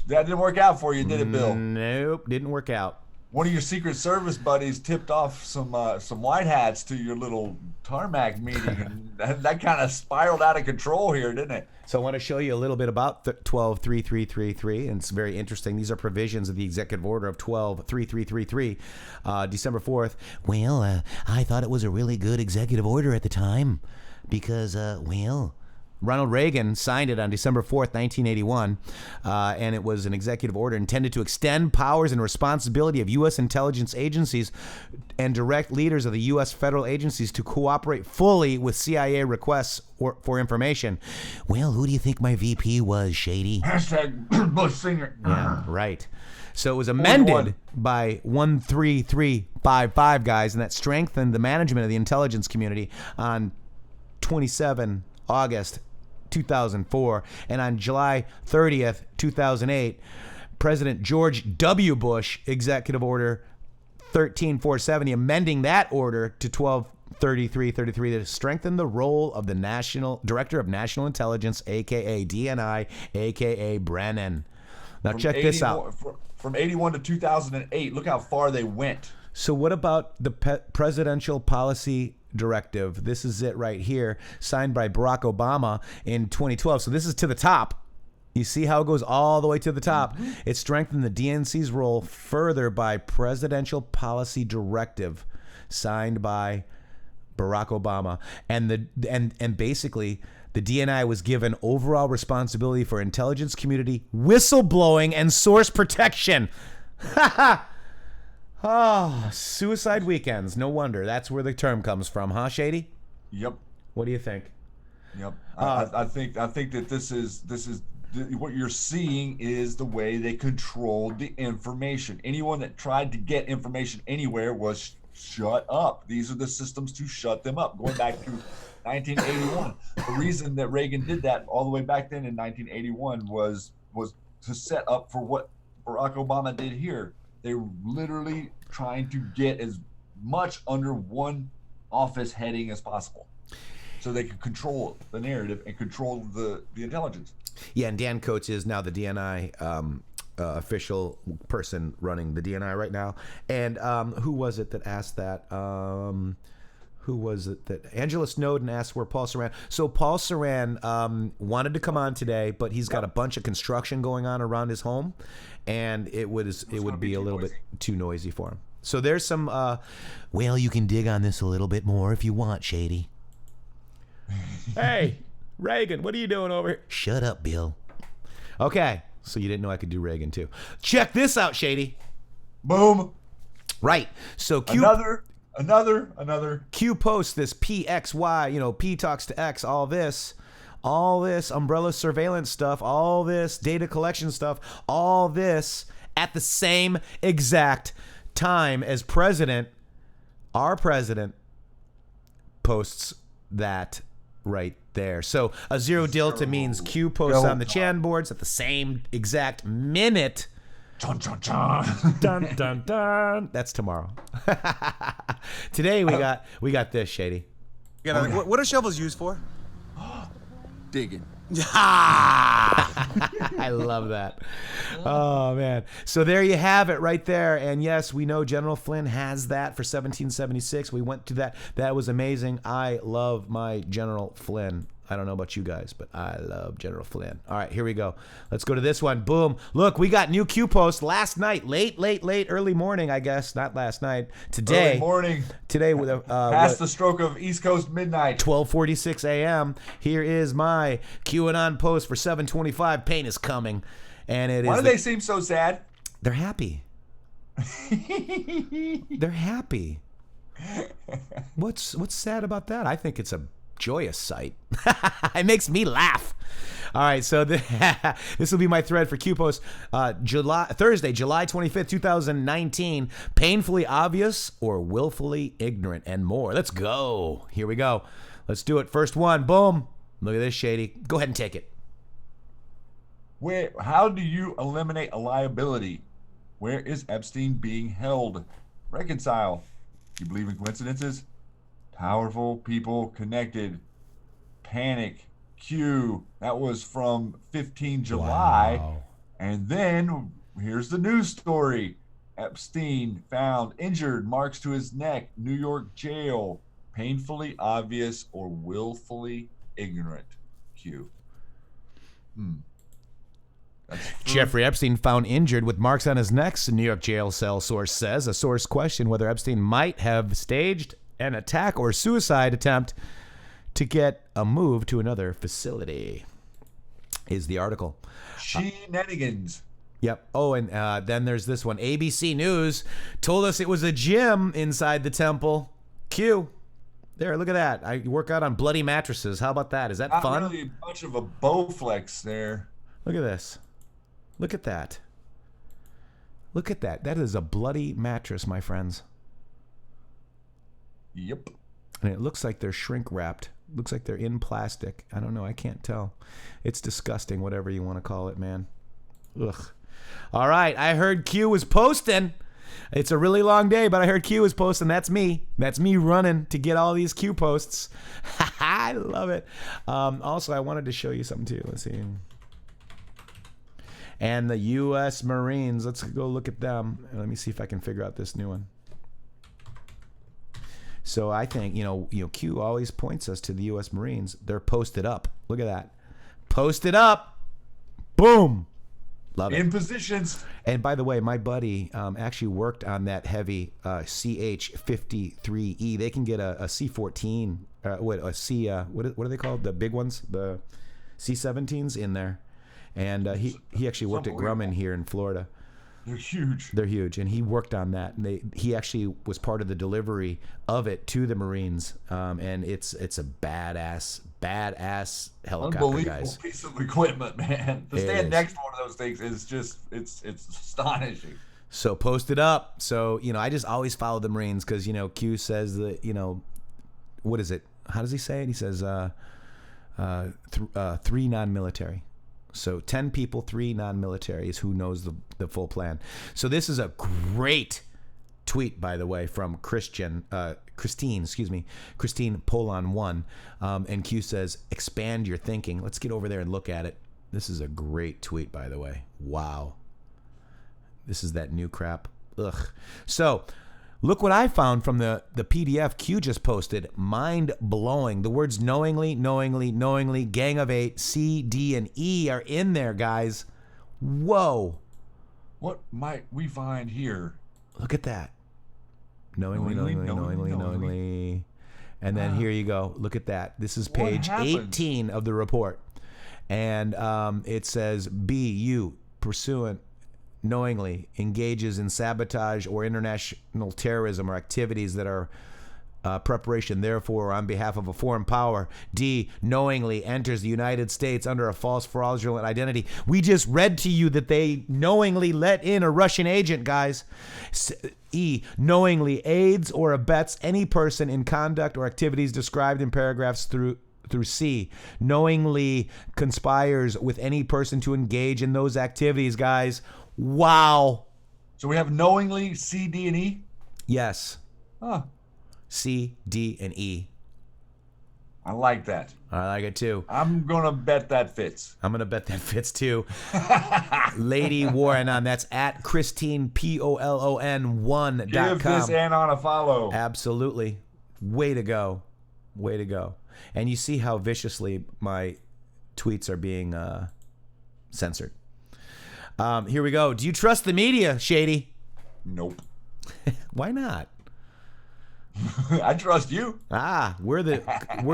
That didn't work out for you, did it, Bill? Nope, didn't work out. One of your Secret Service buddies tipped off some white hats to your little tarmac meeting, and that kind of spiraled out of control here, didn't it? So I want to show you a little bit about 123333, and it's very interesting. These are provisions of the executive order of 123333, December 4th. Well, I thought it was a really good executive order at the time because, Ronald Reagan signed it on December 4th, 1981, and it was an executive order intended to extend powers and responsibility of U.S. intelligence agencies and direct leaders of the U.S. federal agencies to cooperate fully with CIA requests for information. Well, who do you think my VP was, Shady? Hashtag Bush Senior. Yeah, right. So it was amended by 13355, guys, and that strengthened the management of the intelligence community on 27 August 2004, and on July 30th, 2008, President George W. Bush Executive Order 13470, amending that order to 123333 to strengthen the role of the Director of National Intelligence, aka DNI, aka Brennan. Now check this out. From 81 to 2008, look how far they went. So what about the Presidential Policy Directive? This is it right here, signed by Barack Obama in 2012. So this is to the top. You see how it goes all the way to the top. Mm-hmm. It strengthened the DNC's role further by Presidential Policy Directive, signed by Barack Obama, and basically the DNI was given overall responsibility for intelligence community whistleblowing and source protection. Ha ha. Oh, suicide weekends. No wonder. That's where the term comes from, huh, Shady? Yep. What do you think? Yep. I think that this is what you're seeing is the way they controlled the information. Anyone that tried to get information anywhere was shut up. These are the systems to shut them up. Going back to 1981. The reason that Reagan did that all the way back then in 1981 was to set up for what Barack Obama did here. They were literally trying to get as much under one office heading as possible so they could control the narrative and control the intelligence. Yeah, and Dan Coates is now the DNI official person running the DNI right now. And who was it that asked that? Who was it that Angela Snowden asked where Paul Saran? So Paul Saran wanted to come on today, but he's got a bunch of construction going on around his home, and it would be a little bit too noisy for him. So there's some. Well, you can dig on this a little bit more if you want, Shady. Hey, Reagan, what are you doing over here? Shut up, Bill. Okay, So you didn't know I could do Reagan too. Check this out, Shady. Boom. Right. So Q Another. Q posts this PXY, P talks to X, all this umbrella surveillance stuff, all this data collection stuff, all this at the same exact time as our president posts that right there. So a zero delta means Q posts on the Chan boards at the same exact minute. Chun, chun, chun. Dun dun dun. That's tomorrow. Today we got this, Shady. What are shovels used for? Digging. I love that. Oh man. So there you have it right there. And yes, we know General Flynn has that for 1776. We went to that. That was amazing. I love my General Flynn. I don't know about you guys, but I love General Flynn. All right, here we go. Let's go to this one. Boom. Look, we got new Q posts last night, late, early morning, I guess. Not last night. Today. Early morning. Today with past the stroke of East Coast midnight. 12:46 a.m. Here is my QAnon post for 7:25. Pain is coming, and it is. Why do they seem so sad? They're happy. They're happy. What's sad about that? I think it's a joyous sight. It makes me laugh. All right, so this will be my thread for Q post. Thursday, July 25th, 2019. Painfully obvious or willfully ignorant, and more. Let's go. Here we go. Let's do it. First one. Boom. Look at this, Shady. Go ahead and take it. How do you eliminate a liability? Where is Epstein being held? Reconcile. You believe in coincidences? Powerful people connected. Panic. Q. That was from 15 July. Wow. And then here's the news story. Epstein found injured, marks to his neck, New York jail. Painfully obvious or willfully ignorant. Q. Jeffrey Epstein found injured with marks on his neck, New York jail cell, source says. A source questioned whether Epstein might have staged an attack or suicide attempt to get a move to another facility, is the article. Shenanigans. Yep. Oh, and then there's this one. ABC News told us it was a gym inside the temple. Q. There, look at that. I work out on bloody mattresses. How about that? Is that fun? Really much of a Bowflex there. Look at this. Look at that. Look at that. That is a bloody mattress, my friends. Yep. And it looks like they're shrink wrapped. Looks like they're in plastic. I don't know. I can't tell. It's disgusting, whatever you want to call it, man. Ugh. All right. I heard Q was posting. It's a really long day, but I heard Q was posting. That's me. That's me running to get all these Q posts. I love it. Also, I wanted to show you something too. Let's see. And the U.S. Marines. Let's go look at them. Let me see if I can figure out this new one. So I think, Q always points us to the U.S. Marines. They're posted up. Look at that. Posted up. Boom. Love it. In positions. And by the way, my buddy actually worked on that heavy CH-53E. They can get a C-14, what are they called? The big ones? The C-17s in there. And he actually worked at Grumman here in Florida. They're huge. They're huge, and he worked on that. And he actually was part of the delivery of it to the Marines. And it's a badass helicopter, Unbelievable guys. Piece of equipment, man. To stand next to one of those things is just it's astonishing. So post it up. So I just always follow the Marines because Q says that what is it? How does he say it? He says 3 non-military. So 10 people, 3 non-military is who knows the full plan. So this is a great tweet, by the way, from Christine Polon1. And Q says, expand your thinking. Let's get over there and look at it. This is a great tweet, by the way. Wow. This is that new crap. Ugh. So look what I found from the PDF Q just posted. Mind blowing. The words knowingly, gang of 8, C, D, and E are in there, guys. Whoa. What might we find here? Look at that. Knowingly. And then here you go. Look at that. This is page 18 of the report. And it says B, U, pursuant knowingly engages in sabotage or international terrorism or activities that are preparation, therefore, or on behalf of a foreign power. D, knowingly enters the United States under a false fraudulent identity. We just read to you that they knowingly let in a Russian agent, guys. E, knowingly aids or abets any person in conduct or activities described in paragraphs through C, knowingly conspires with any person to engage in those activities, guys. Wow. So we have knowingly, C, D, and E? Yes. Huh. C, D, and E. I like that. I like it too. I'm going to bet that fits. I'm going to bet that fits too. Lady Warren on, that's at Christine, POLON1.com. Give this Anon a follow. Absolutely. Way to go. Way to go. And you see how viciously my tweets are being censored. Here we go. Do you trust the media, Shady? Nope. Why not? I trust you. We're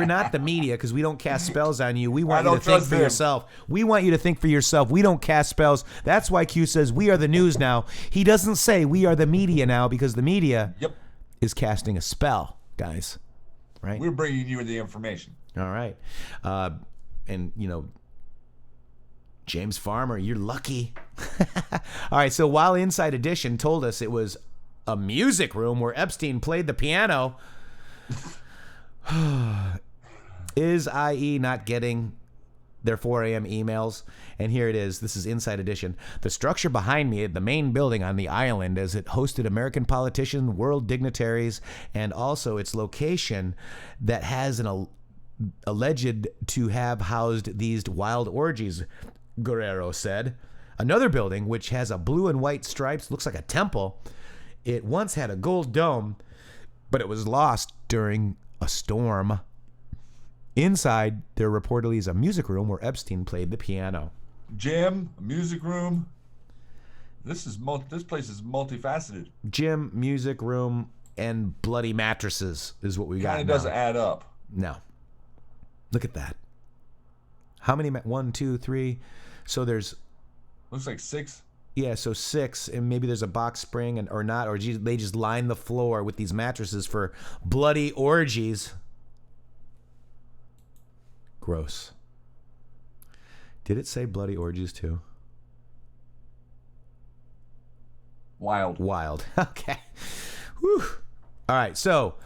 not the media because we don't cast spells on you. We want you to think for yourself. We want you to think for yourself. We don't cast spells. That's why Q says we are the news now. He doesn't say we are the media now because the media is casting a spell, guys. Right? We're bringing you the information. All right. And, you know, James Farmer, you're lucky. All right. So while Inside Edition told us it was a music room where Epstein played the piano, is IE not getting their 4 a.m. emails? And here it is. This is Inside Edition. The structure behind me at the main building on the island, as it hosted American politicians, world dignitaries, and also its location that has an alleged to have housed these wild orgies, Guerrero said. Another building, which has a blue and white stripes, looks like a temple. It once had a gold dome, but it was lost during a storm. Inside, there reportedly is a music room where Epstein played the piano. Gym, a music room. This place is multifaceted. Gym, music room, and bloody mattresses is what we got. Kind of doesn't add up. No. Look at that. How many? 1, 2, 3. So there's. Looks like 6. Yeah, so 6, and maybe there's a box spring or not, or they just line the floor with these mattresses for bloody orgies. Gross. Did it say bloody orgies too? Wild. Okay. Whew. All right, so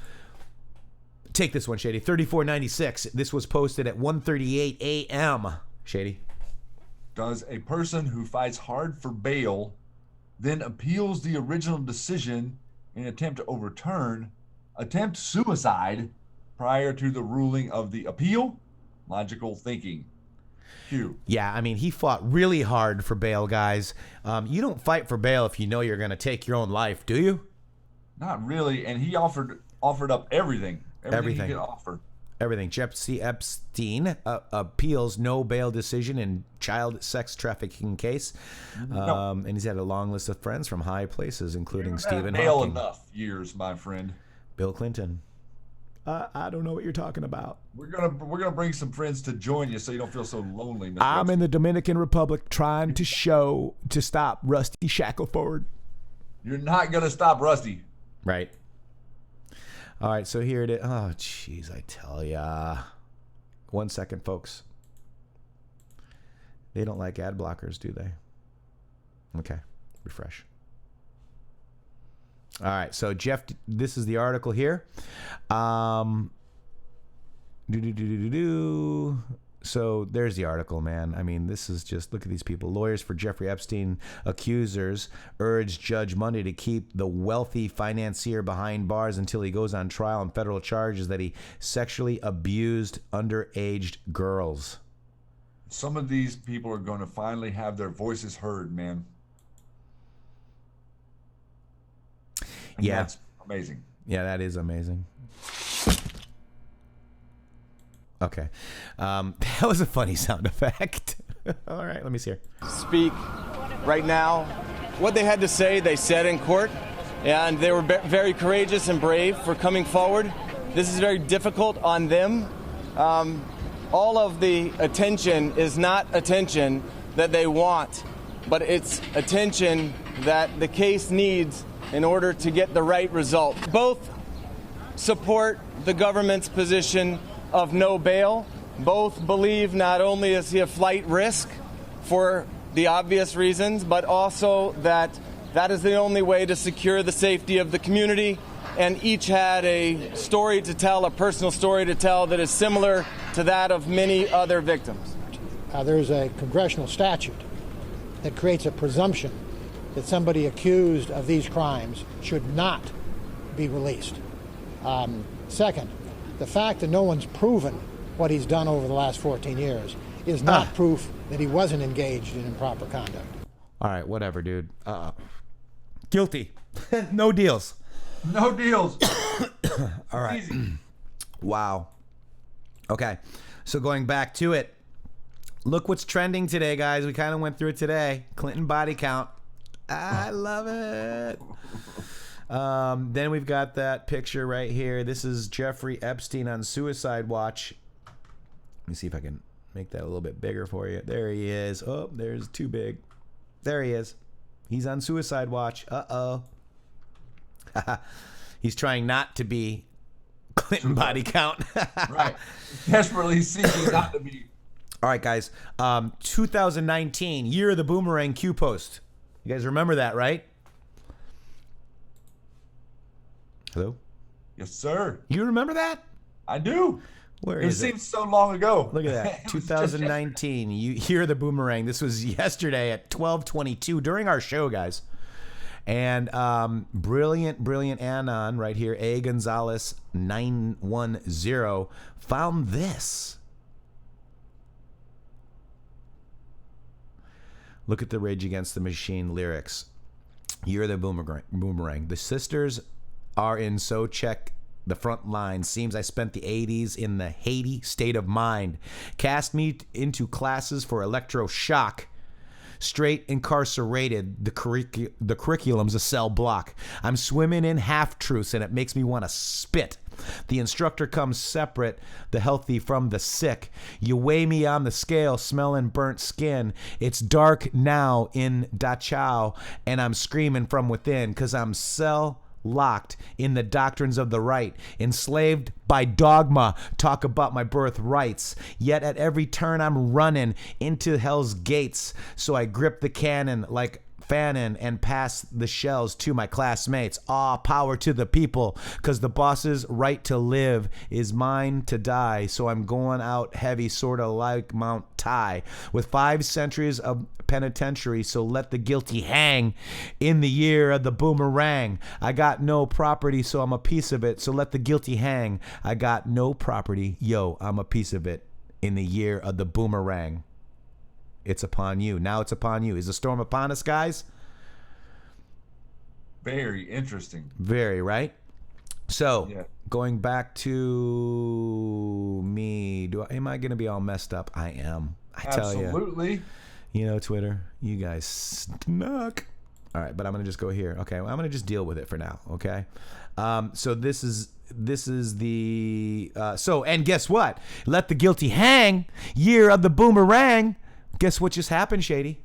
take this one, Shady. 3496. This was posted at 1:38 a.m. Shady. Does a person who fights hard for bail then appeals the original decision in an attempt to overturn, attempt suicide prior to the ruling of the appeal? Logical thinking. Q. Yeah, I mean, he fought really hard for bail, guys. You don't fight for bail if you know you're going to take your own life, do you? Not really, and he offered up everything. Everything he could offer. Everything. Jeffrey Epstein appeals no bail decision in child sex trafficking case. And he's had a long list of friends from high places, including Stephen Hawking. Enough years, my friend. Bill Clinton. I don't know what you're talking about. We're gonna bring some friends to join you so you don't feel so lonely, Mr. I'm in the Dominican Republic trying to stop Rusty Shackelford. You're not gonna stop Rusty. Right. All right, so here it is. Oh, jeez, I tell ya. 1 second, folks. They don't like ad blockers, do they? Okay, refresh. All right, so Jeff, this is the article here. So there's the article, man. I mean, this is just, look at these people. Lawyers for Jeffrey Epstein accusers urge Judge Monday to keep the wealthy financier behind bars until he goes on trial on federal charges that he sexually abused underage girls. Some of these people are going to finally have their voices heard, man. And yeah. That's amazing. Yeah, that is amazing. Okay. That was a funny sound effect. All right, let me see here. Speak right now. What they had to say, they said in court, and they were very courageous and brave for coming forward. This is very difficult on them. All of the attention is not attention that they want. but it's attention that the case needs in order to get the right result. Both support the government's position of no bail. Both believe not only is he a flight risk for the obvious reasons, but also that that is the only way to secure the safety of the community. And each had a story to tell, a personal story to tell that is similar to that of many other victims. There's a congressional statute that creates a presumption that somebody accused of these crimes should not be released. Second, the fact that no one's proven what he's done over the last 14 years is not proof that he wasn't engaged in improper conduct. All right, whatever, dude. Guilty. No deals. No deals. All right. Wow. Okay. So going back to it, look what's trending today, guys. We kind of went through it today. Clinton body count. I love it. Then we've got that picture right here. This is Jeffrey Epstein on suicide watch. Let me see if I can make that a little bit bigger for you. There he is. Oh, there's too big. There he is. He's on suicide watch. Uh-oh. He's trying not to be Clinton body count. Right. Desperately seeking not to be. All right, guys. 2019, year of the boomerang Q post. You guys remember that, right? Hello? Yes, sir. You remember that? I do. Where it is it? seems so long ago. Look at that. 2019. You hear the boomerang. This was yesterday at 12:22 during our show, guys. And brilliant Anon right here, A Gonzalez 910 found this. Look at the Rage Against the Machine lyrics. You're the boomerang. The sisters are in, so check the front line. Seems I spent the 80s in the Haiti state of mind. Cast me into classes for electroshock. Straight incarcerated. The curriculum's a cell block. I'm swimming in half-truths and it makes me want to spit. The instructor comes separate, the healthy from the sick. You weigh me on the scale, smelling burnt skin. It's dark now in Dachau, and I'm screaming from within, 'cause I'm locked in the doctrines of the right, enslaved by dogma, talk about my birthrights. Yet at every turn I'm running into hell's gates, so I grip the cannon like Fannin and pass the shells to my classmates. Power to the people, 'cause the boss's right to live is mine to die. So I'm going out heavy, sort of like Mount Tai, with 5 centuries of penitentiary. So let the guilty hang in the year of the boomerang. I got no property, so I'm a piece of it. So let the guilty hang. I got no property. Yo, I'm a piece of it in the year of the boomerang. It's upon you. Now it's upon you. Is the storm upon us, guys? Very interesting. Very, right? So, yeah. Going back to me, am I going to be all messed up? I am. I tell you. Absolutely. You know, Twitter, you guys snuck. All right, but I'm going to just go here. Okay, well, I'm going to just deal with it for now, okay? So this is the... and guess what? Let the guilty hang. Year of the boomerang. Guess what just happened, Shady?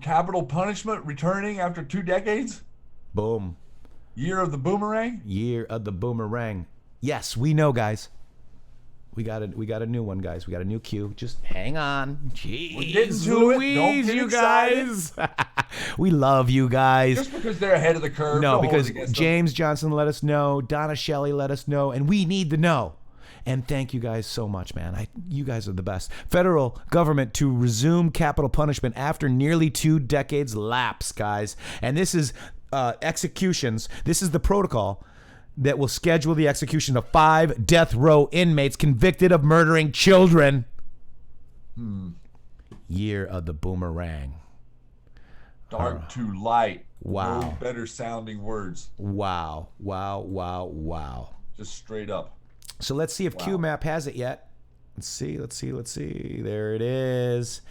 Capital punishment returning after 2 decades? Boom. Year of the boomerang? Year of the boomerang. Yes, we know, guys. We got a new one, guys. We got a new cue. Just hang on. Jeez, we're getting to Louise, it. Don't get you excited. guys. We love you guys. Just because they're ahead of the curve. No, don't hold because it against James Johnson let us know. Donna Shelley let us know. And we need to know. And thank you guys so much, man. You guys are the best. Federal government to resume capital punishment after nearly 2 decades lapse, guys. And this is executions. This is the protocol that will schedule the execution of 5 death row inmates convicted of murdering children. Year of the boomerang. Dark to light. Wow. No better sounding words. Wow. Wow, wow, wow. Just straight up. So let's see if QMAP has it yet. Let's see. There it is.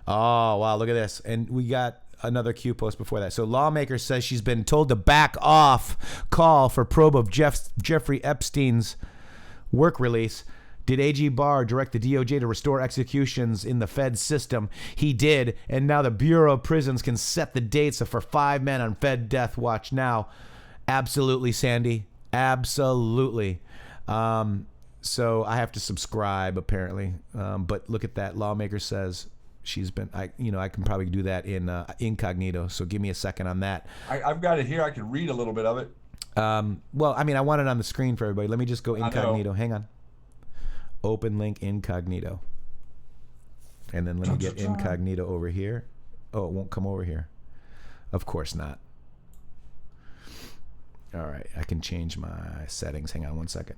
Oh, wow, look at this. And we got another Q post before that. So lawmaker says she's been told to back off call for probe of Jeffrey Epstein's work release. Did AG Barr direct the DOJ to restore executions in the Fed system? He did, and now the Bureau of Prisons can set the dates for 5 men on Fed death watch now. Absolutely, Sandy. Absolutely. So I have to subscribe, apparently. But look at that. Lawmaker says she's been, I can probably do that in incognito. So give me a second on that. I've got it here. I can read a little bit of it. Well, I mean, I want it on the screen for everybody. Let me just go incognito. Hang on. Open link incognito. And then let me get incognito over here. Oh, it won't come over here. Of course not. All right, I can change my settings. Hang on 1 second.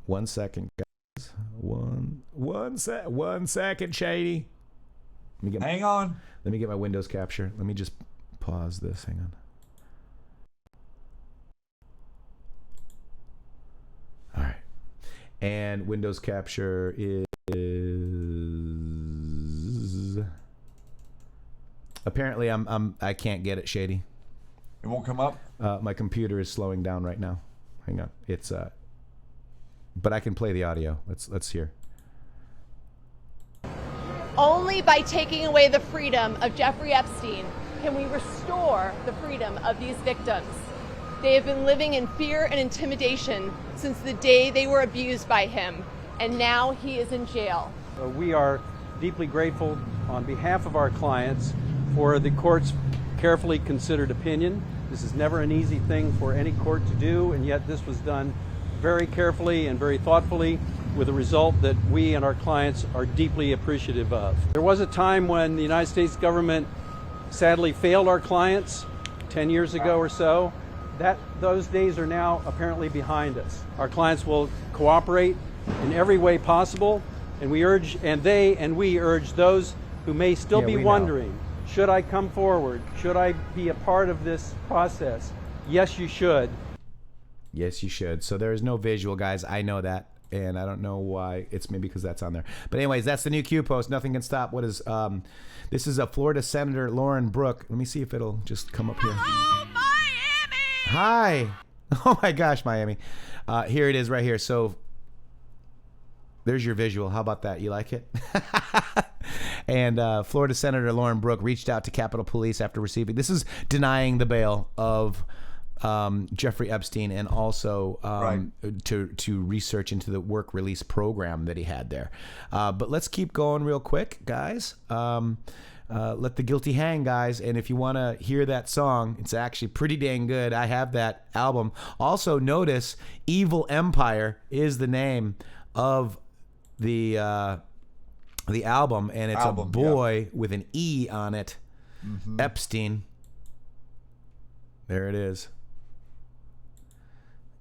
1 second, guys. One second, Shady. Hang on. Let me get my Windows capture. Let me just pause this. Hang on. All right. And Windows capture is apparently I can't get it, Shady. It won't come up? My computer is slowing down right now. Hang on. It's but I can play the audio. Let's hear. Only by taking away the freedom of Jeffrey Epstein can we restore the freedom of these victims. They have been living in fear and intimidation since the day they were abused by him, and now he is in jail. We are deeply grateful on behalf of our clients for the court's carefully considered opinion. This is never an easy thing for any court to do, and yet this was done very carefully and very thoughtfully with a result that we and our clients are deeply appreciative of. There was a time when the United States government sadly failed our clients 10 years ago or so. Those days are now apparently behind us. Our clients will cooperate in every way possible, and we urge those who may still be wondering, should I come forward? Should I be a part of this process? Yes, you should. Yes, you should. So there is no visual, guys. I know that, and I don't know why. It's maybe because that's on there. But anyways, that's the new Q post. Nothing can stop. What is this is a Florida Senator Lauren Brooke. Let me see if it'll just come up here. Hello, Miami! Hi. Oh my gosh, Miami. Here it is right here. So there's your visual. How about that? You like it? And Florida Senator Lauren Brooke reached out to Capitol Police after receiving, this is denying the bail of Jeffrey Epstein, and also to research into the work release program that he had there. But let's keep going real quick, guys. Let the guilty hang, guys. And if you want to hear that song, it's actually pretty dang good. I have that album. Also, notice Evil Empire is the name of the album, and it's a boy with an E on it. Mm-hmm. Epstein. There it is.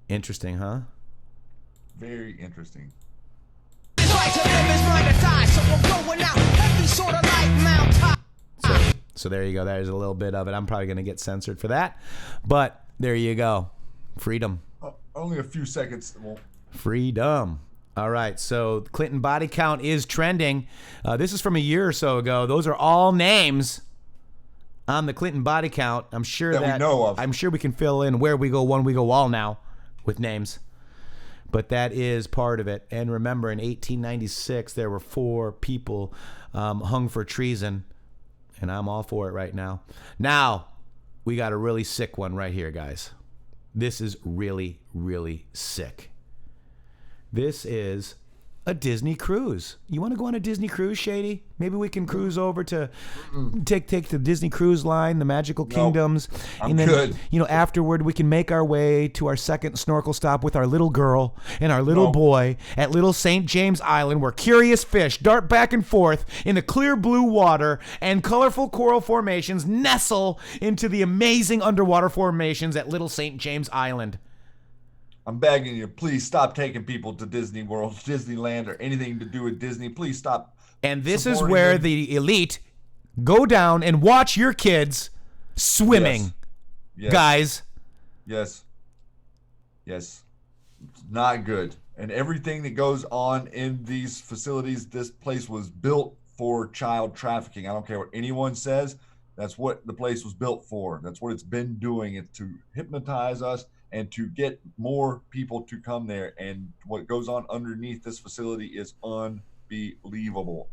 Interesting, huh? Very interesting. So there you go. There's a little bit of it. I'm probably going to get censored for that, but there you go. Freedom. Only a few seconds. Freedom. All right. So Clinton body count is trending. This is from a year or so ago. Those are all names on the Clinton body count. I'm sure that we know of. I'm sure we can fill in where we go one, we go all now with names. But that is part of it. And remember, in 1896, there were 4 people hung for treason. And I'm all for it right now. Now, we got a really sick one right here, guys. This is really, really sick. This is a Disney cruise. You want to go on a Disney cruise, Shady? Maybe we can cruise over to take the Disney Cruise Line, the Magical Kingdoms. I'm good. You know, afterward we can make our way to our second snorkel stop with our little girl and our little boy at Little St. James Island, where curious fish dart back and forth in the clear blue water and colorful coral formations nestle into the amazing underwater formations at Little St. James Island. I'm begging you, please stop taking people to Disney World, Disneyland, or anything to do with Disney. Please stop. And this is where the elite go down and watch your kids swimming. Yes. Guys. Yes. Yes. It's not good. And everything that goes on in these facilities, this place was built for child trafficking. I don't care what anyone says. That's what the place was built for. That's what it's been doing. It's to hypnotize us and to get more people to come there. And what goes on underneath this facility is unbelievable.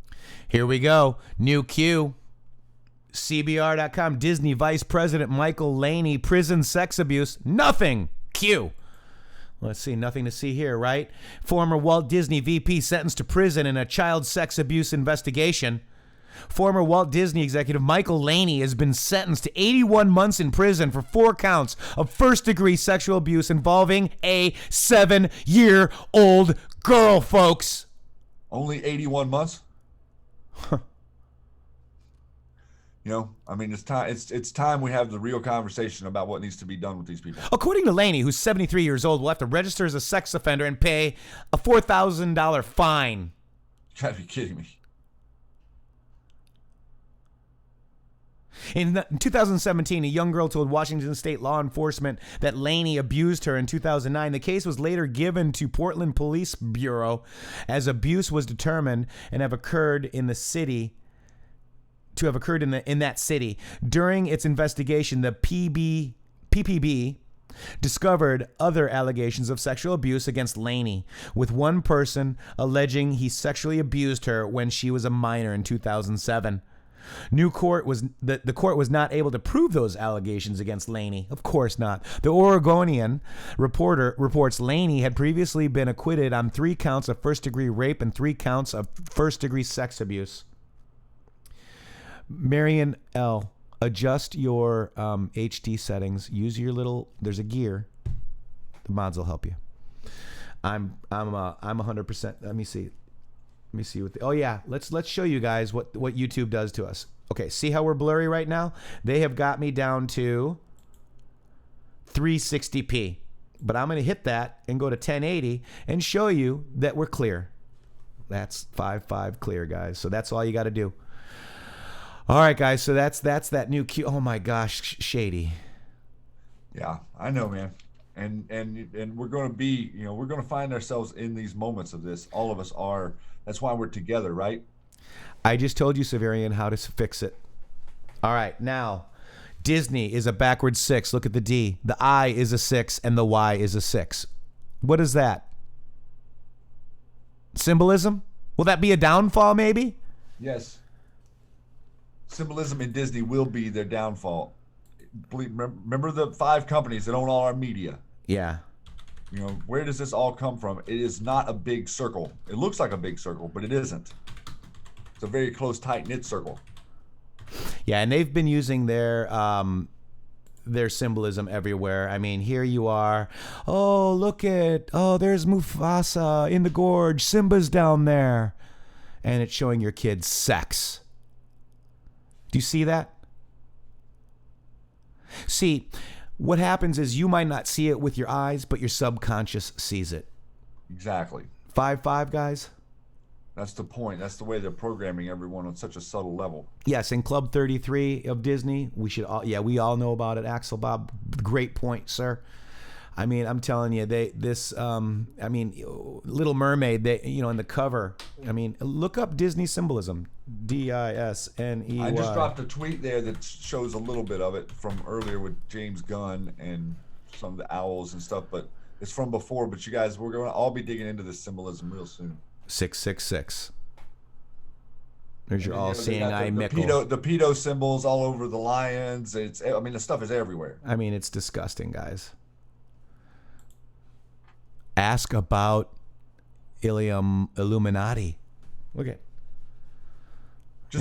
Here we go. New Q. CBR.com. Disney Vice President Michael Laney, prison sex abuse. Nothing. Q. Let's see. Nothing to see here, right? Former Walt Disney VP sentenced to prison in a child sex abuse investigation. Former Walt Disney executive Michael Laney has been sentenced to 81 months in prison for 4 counts of first-degree sexual abuse involving a 7-year-old girl, folks. Only 81 months? You know, I mean, it's time we have the real conversation about what needs to be done with these people. According to Laney, who's 73 years old, will have to register as a sex offender and pay a $4,000 fine. You gotta be kidding me. In 2017, a young girl told Washington state law enforcement that Laney abused her in 2009. The case was later given to Portland Police Bureau as abuse was determined and have occurred in the city. To have occurred in that city. During its investigation, the PPB discovered other allegations of sexual abuse against Laney, with one person alleging he sexually abused her when she was a minor in 2007. The court was not able to prove those allegations against Laney. Of course not. The Oregonian reports Laney had previously been acquitted on 3 counts of first-degree rape and 3 counts of first-degree sex abuse. Marion L., adjust your HD settings. Use your little. There's a gear. The mods will help you. I'm 100%. Let me see. Oh yeah, let's show you guys what YouTube does to us. Okay, see how we're blurry right now? They have got me down to 360p, but I'm gonna hit that and go to 1080 and show you that we're clear. That's 5.5 clear, guys. So that's all you got to do. All right, guys. So that's that new Q. Oh my gosh, shady. Yeah, I know, man. And we're going to be, we're going to find ourselves in these moments of this. All of us are. That's why we're together, right? I just told you, Severian, how to fix it. All right, now, Disney is a backwards 6. Look at the D. The I is a 6 and the Y is a 6. What is that? Symbolism? Will that be a downfall, maybe? Yes. Symbolism in Disney will be their downfall. Remember the 5 companies that own all our media? Yeah. Where does this all come from? It is not a big circle. It looks like a big circle, but it isn't. It's a very close, tight-knit circle. Yeah, and they've been using their symbolism everywhere. I mean, here you are. Oh, there's Mufasa in the gorge. Simba's down there. And it's showing your kids sex. Do you see that? See, what happens is you might not see it with your eyes, but your subconscious sees it. Exactly. 5.5, guys? That's the point. That's the way they're programming everyone on such a subtle level. Yes, in Club 33 of Disney, we all know about it. Axel Bob, great point, sir. I mean, I'm telling you, Little Mermaid, in the cover, look up Disney symbolism, DISNEY. I just dropped a tweet there that shows a little bit of it from earlier with James Gunn and some of the owls and stuff, but it's from before. But you guys, we're going to all be digging into this symbolism real soon. 666. There's your all-seeing eye, Mickle. The pedo symbols all over the lions. The stuff is everywhere. It's disgusting, guys. Ask about Illuminati. Look at.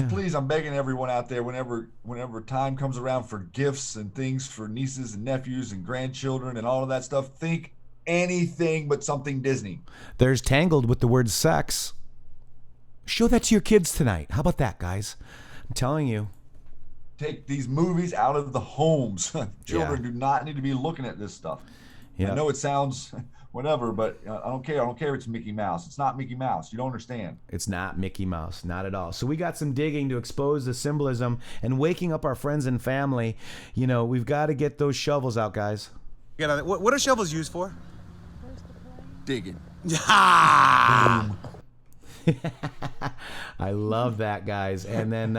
Please, I'm begging everyone out there, whenever time comes around for gifts and things for nieces and nephews and grandchildren and all of that stuff, think anything but something Disney. There's Tangled with the word sex. Show that to your kids tonight. How about that, guys? I'm telling you. Take these movies out of the homes. Children do not need to be looking at this stuff. Yep. I know it sounds whatever, but I don't care. I don't care if it's Mickey Mouse. It's not Mickey Mouse. You don't understand. It's not Mickey Mouse. Not at all. So we got some digging to expose the symbolism and waking up our friends and family. We've got to get those shovels out, guys. What are shovels used for? Digging. I love that, guys. And then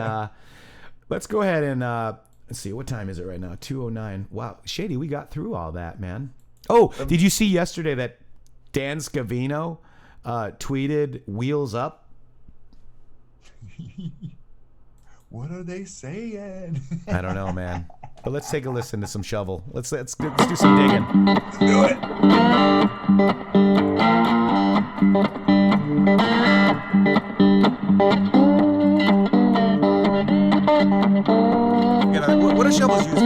Let's go ahead and let's see. What time is it right now? 2:09. Wow, Shady, we got through all that, man. Oh, did you see yesterday that Dan Scavino tweeted "Wheels Up"? What are they saying? I don't know, man. But let's take a listen to some Shovel. Let's do some digging. Let's do it. What are shovels used for?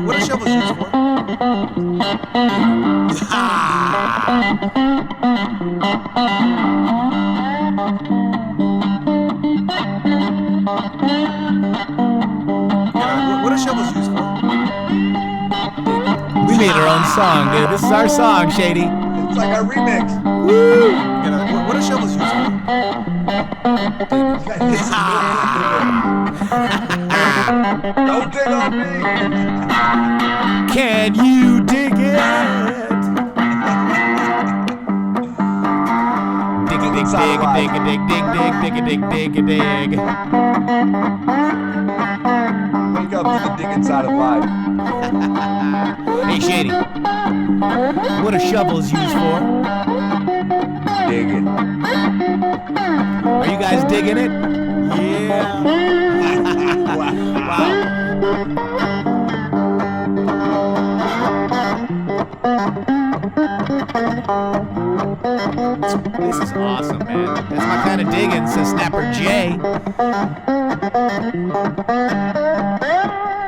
What are shovels used for? What are shovels used for? We made our own song, dude. This is our song, Shady. It's like our remix. Woo! What are shovels used for? Don't dig on me. Can you dig it? Dig a dig, dig a dig a dig, dig dig dig a dig, dig a dig. Wake up to the dig inside of life. Hey, Shady. What are shovels used for? Digging. Are you guys digging it? Yeah. Wow. This is awesome, man. That's my kind of digging, says Snapper J.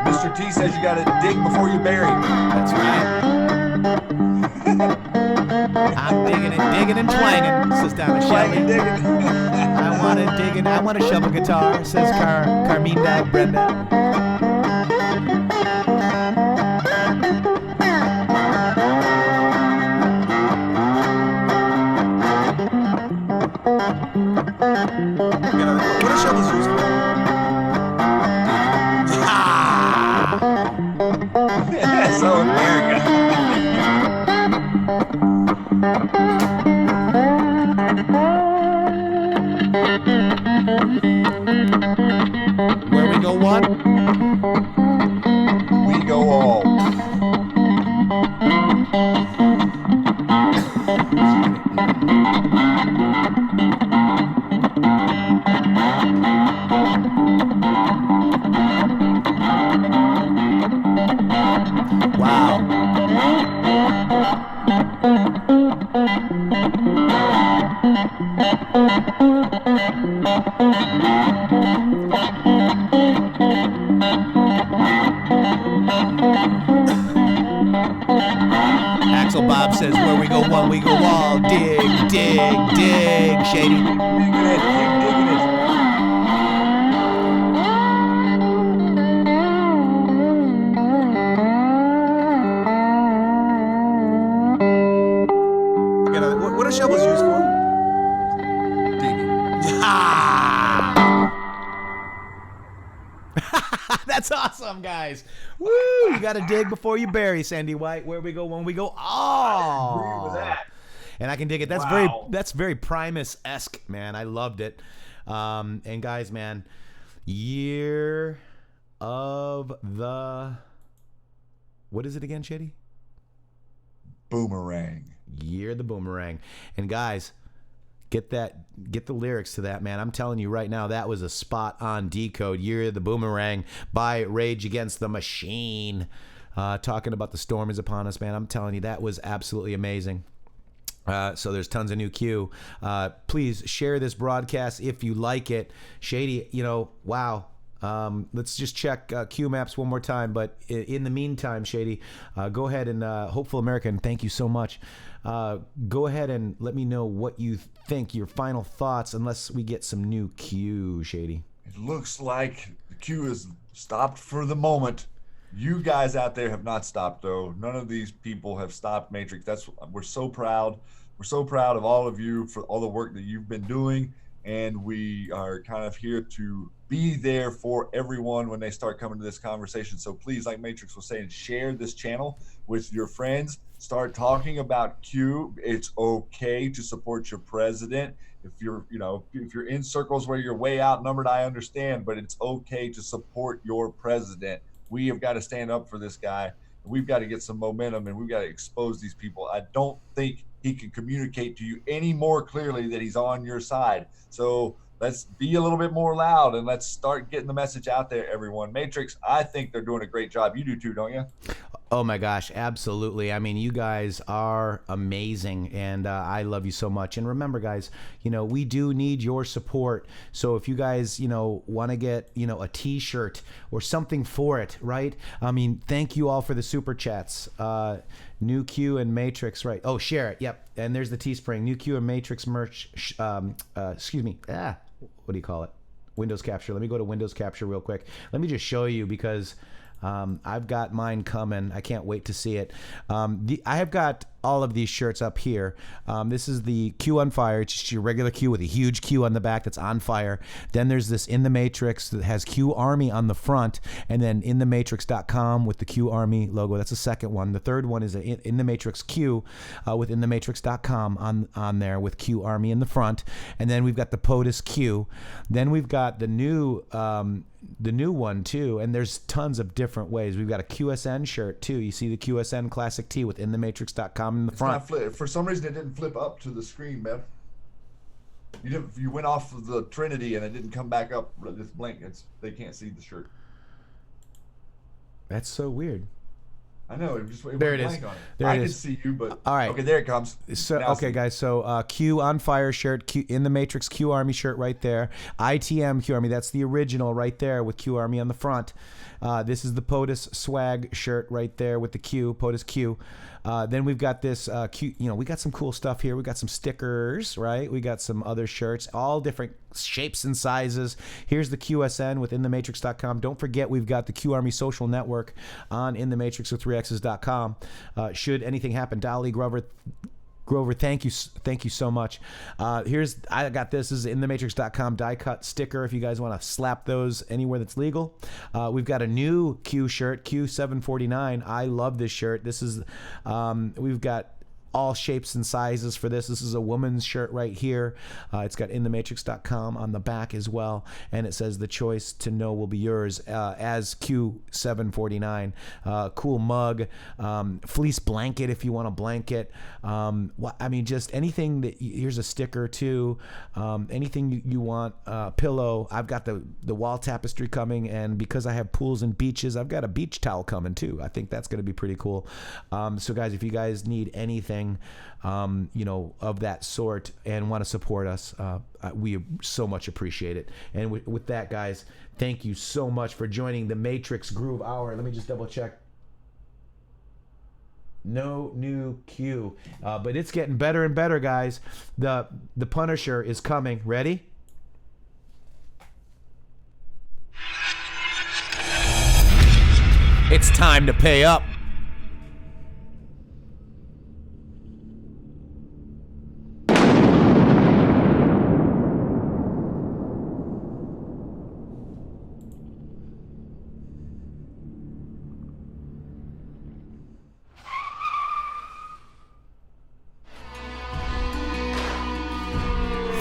Mr. T says you gotta dig before you bury. That's right. I'm digging and twanging, says Donna Shelley. I want a shovel guitar, says Carminda Brenda. What are shovels used for? So America. Where we go what? We go all. Wow. Axel Bob says, where we go one, we go all. Dig, dig, dig, Shady. Digging it, keep digging it. What are shovels used for? That's awesome, guys. Woo! You got to dig before you bury, Sandy White. Where we go when we go. Oh, I agree with that. And I can dig it. That's very Primus-esque, man. I loved it. And guys, man, year of the, what is it again, Shady? Boomerang. Year of the Boomerang. And guys, get the lyrics to that, man. I'm telling you right now, that was a spot on decode. Year of the Boomerang by Rage Against the Machine. Talking about the storm is upon us, man. I'm telling you, that was absolutely amazing. So there's tons of new Q. Please share this broadcast if you like it. Shady, wow. Let's just check Q maps one more time. But in the meantime, Shady, go ahead and Hopeful American, thank you so much. Go ahead and let me know what you think, your final thoughts, unless we get some new Q, Shady. It looks like the Q is stopped for the moment. You guys out there have not stopped, though. None of these people have stopped Matrixxx. We're so proud. We're so proud of all of you for all the work that you've been doing. and we are kind of here to be there for everyone when they start coming to this conversation. So please, like Matrixxx was saying, share this channel with your friends. Start talking about Q. It's okay to support your president. If you're, if you're in circles where you're way outnumbered, I understand, but it's okay to support your president. We have got to stand up for this guy. We've got to get some momentum, and we've got to expose these people. I don't think he can communicate to you any more clearly that he's on your side. So let's be a little bit more loud, and let's start getting the message out there, everyone. Matrixxx, I think they're doing a great job. You do too, don't you? Oh my gosh, absolutely. I mean, you guys are amazing, and I love you so much. And remember, guys, we do need your support. So if you guys, want to get, a T-shirt or something for it, right? I mean, thank you all for the super chats. New Q and Matrixxx, right? Oh, share it. Yep. And there's the Teespring. New Q and Matrixxx merch. Excuse me. What do you call it? Windows Capture. Let me go to Windows Capture real quick. Let me just show you because I've got mine coming. I can't wait to see it. I have got all of these shirts up here. This is the Q on fire. It's just your regular Q with a huge Q on the back that's on fire. Then there's this intheMatrixxx that has Q Army on the front, and then intheMatrixxx.com with the Q Army logo. That's the second one. The third one is intheMatrixxx Q with intheMatrixxx.com on there with Q Army in the front. And then we've got the POTUS Q. Then we've got the new one too, and there's tons of different ways. We've got a QSN shirt too. You see the QSN Classic T with intheMatrixxx.com in the front. For some reason, it didn't flip up to the screen, Bev. You went off of the Trinity and it didn't come back up. It's blank. They can't see the shirt. That's so weird. I know. There it is. I can see you, but all right. Okay, there it comes. So okay, guys. So Q on fire shirt, Q intheMatrixxx Q Army shirt right there. ITM Q Army. That's the original right there with Q Army on the front. This is the POTUS swag shirt right there with the Q, POTUS Q. Then we've got this Q. We got some cool stuff here. We got some stickers, right? We got some other shirts, all different shapes and sizes. Here's the QSN with intheMatrixxx.com. Don't forget, we've got the Q Army social network on intheMatrixxx with 3x's.com. Should anything happen, Dolly Grover, thank you so much. I got this is intheMatrixxx.com die cut sticker if you guys want to slap those anywhere that's legal. We've got a new Q shirt, Q749. I love this shirt. This is we've got all shapes and sizes for this. This is a woman's shirt right here. It's got intheMatrixxx.com on the back as well, and it says the choice to know will be yours as Q749. Cool mug, fleece blanket if you want a blanket. I mean, just anything that. Here's a sticker too. Anything you want. Pillow. I've got the wall tapestry coming, and because I have pools and beaches, I've got a beach towel coming too. I think that's going to be pretty cool. So guys, if you guys need anything of that sort and want to support us, we so much appreciate it. And with that, guys, thank you so much for joining the Matrixxx Groove Hour. Let me just double check. No new Q, but it's getting better and better, guys. The Punisher is coming. Ready? It's time to pay up.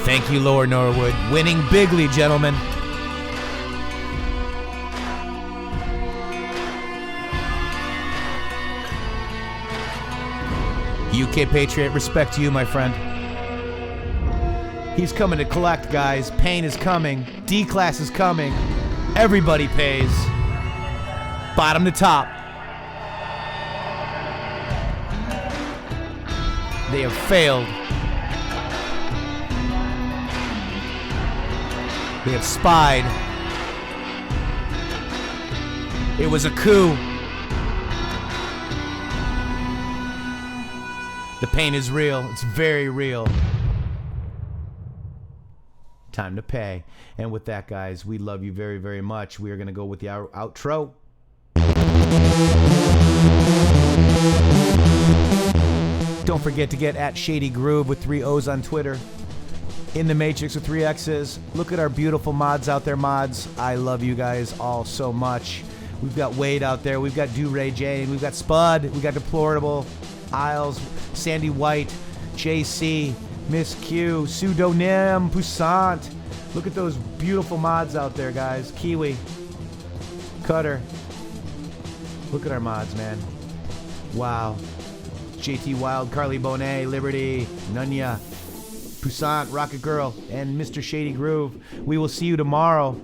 Thank you, Lower Norwood. Winning bigly, gentlemen. UK Patriot, respect to you, my friend. He's coming to collect, guys. Pain is coming. D-Class is coming. Everybody pays. Bottom to top. They have failed. They have spied. It was a coup. The pain is real. It's very real. Time to pay. And with that, guys, we love you very, very much. We are going to go with the outro. Don't forget to get at Shady Groove with 3 O's on Twitter. In the Matrix with 3 X's. Look at our beautiful mods out there, mods. I love you guys all so much. We've got Wade out there. We've got Do-Ray Jane. We've got Spud. We've got Deplorable. Isles. Sandy White. JC. Miss Q. Pseudonym. Poussant. Look at those beautiful mods out there, guys. Kiwi. Cutter. Look at our mods, man. Wow. JT Wild. Carly Bonet. Liberty. Nunya. Poussant, Rocket Girl, and Mr. Shady Groove. We will see you tomorrow.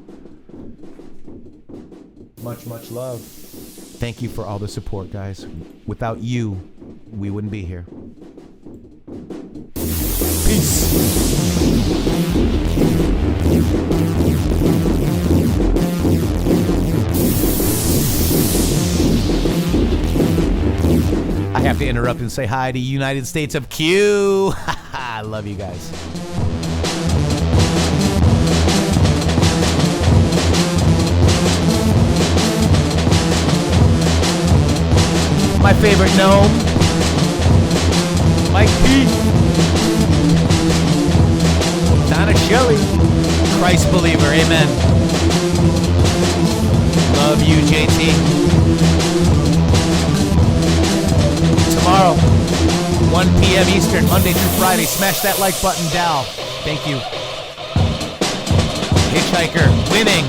Much, much love. Thank you for all the support, guys. Without you, we wouldn't be here. Peace. I have to interrupt and say hi to United States of Q. I love you guys. My favorite gnome, Mike P. Donna Shelley, Christ believer, amen. Love you, JT. Tomorrow, 1 p.m. Eastern, Monday through Friday. Smash that like button, Dal. Thank you. Hitchhiker, winning.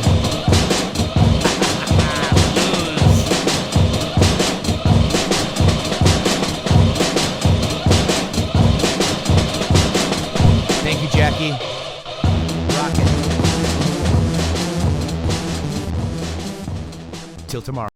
Thank you, Jackie. Rocket. Till tomorrow.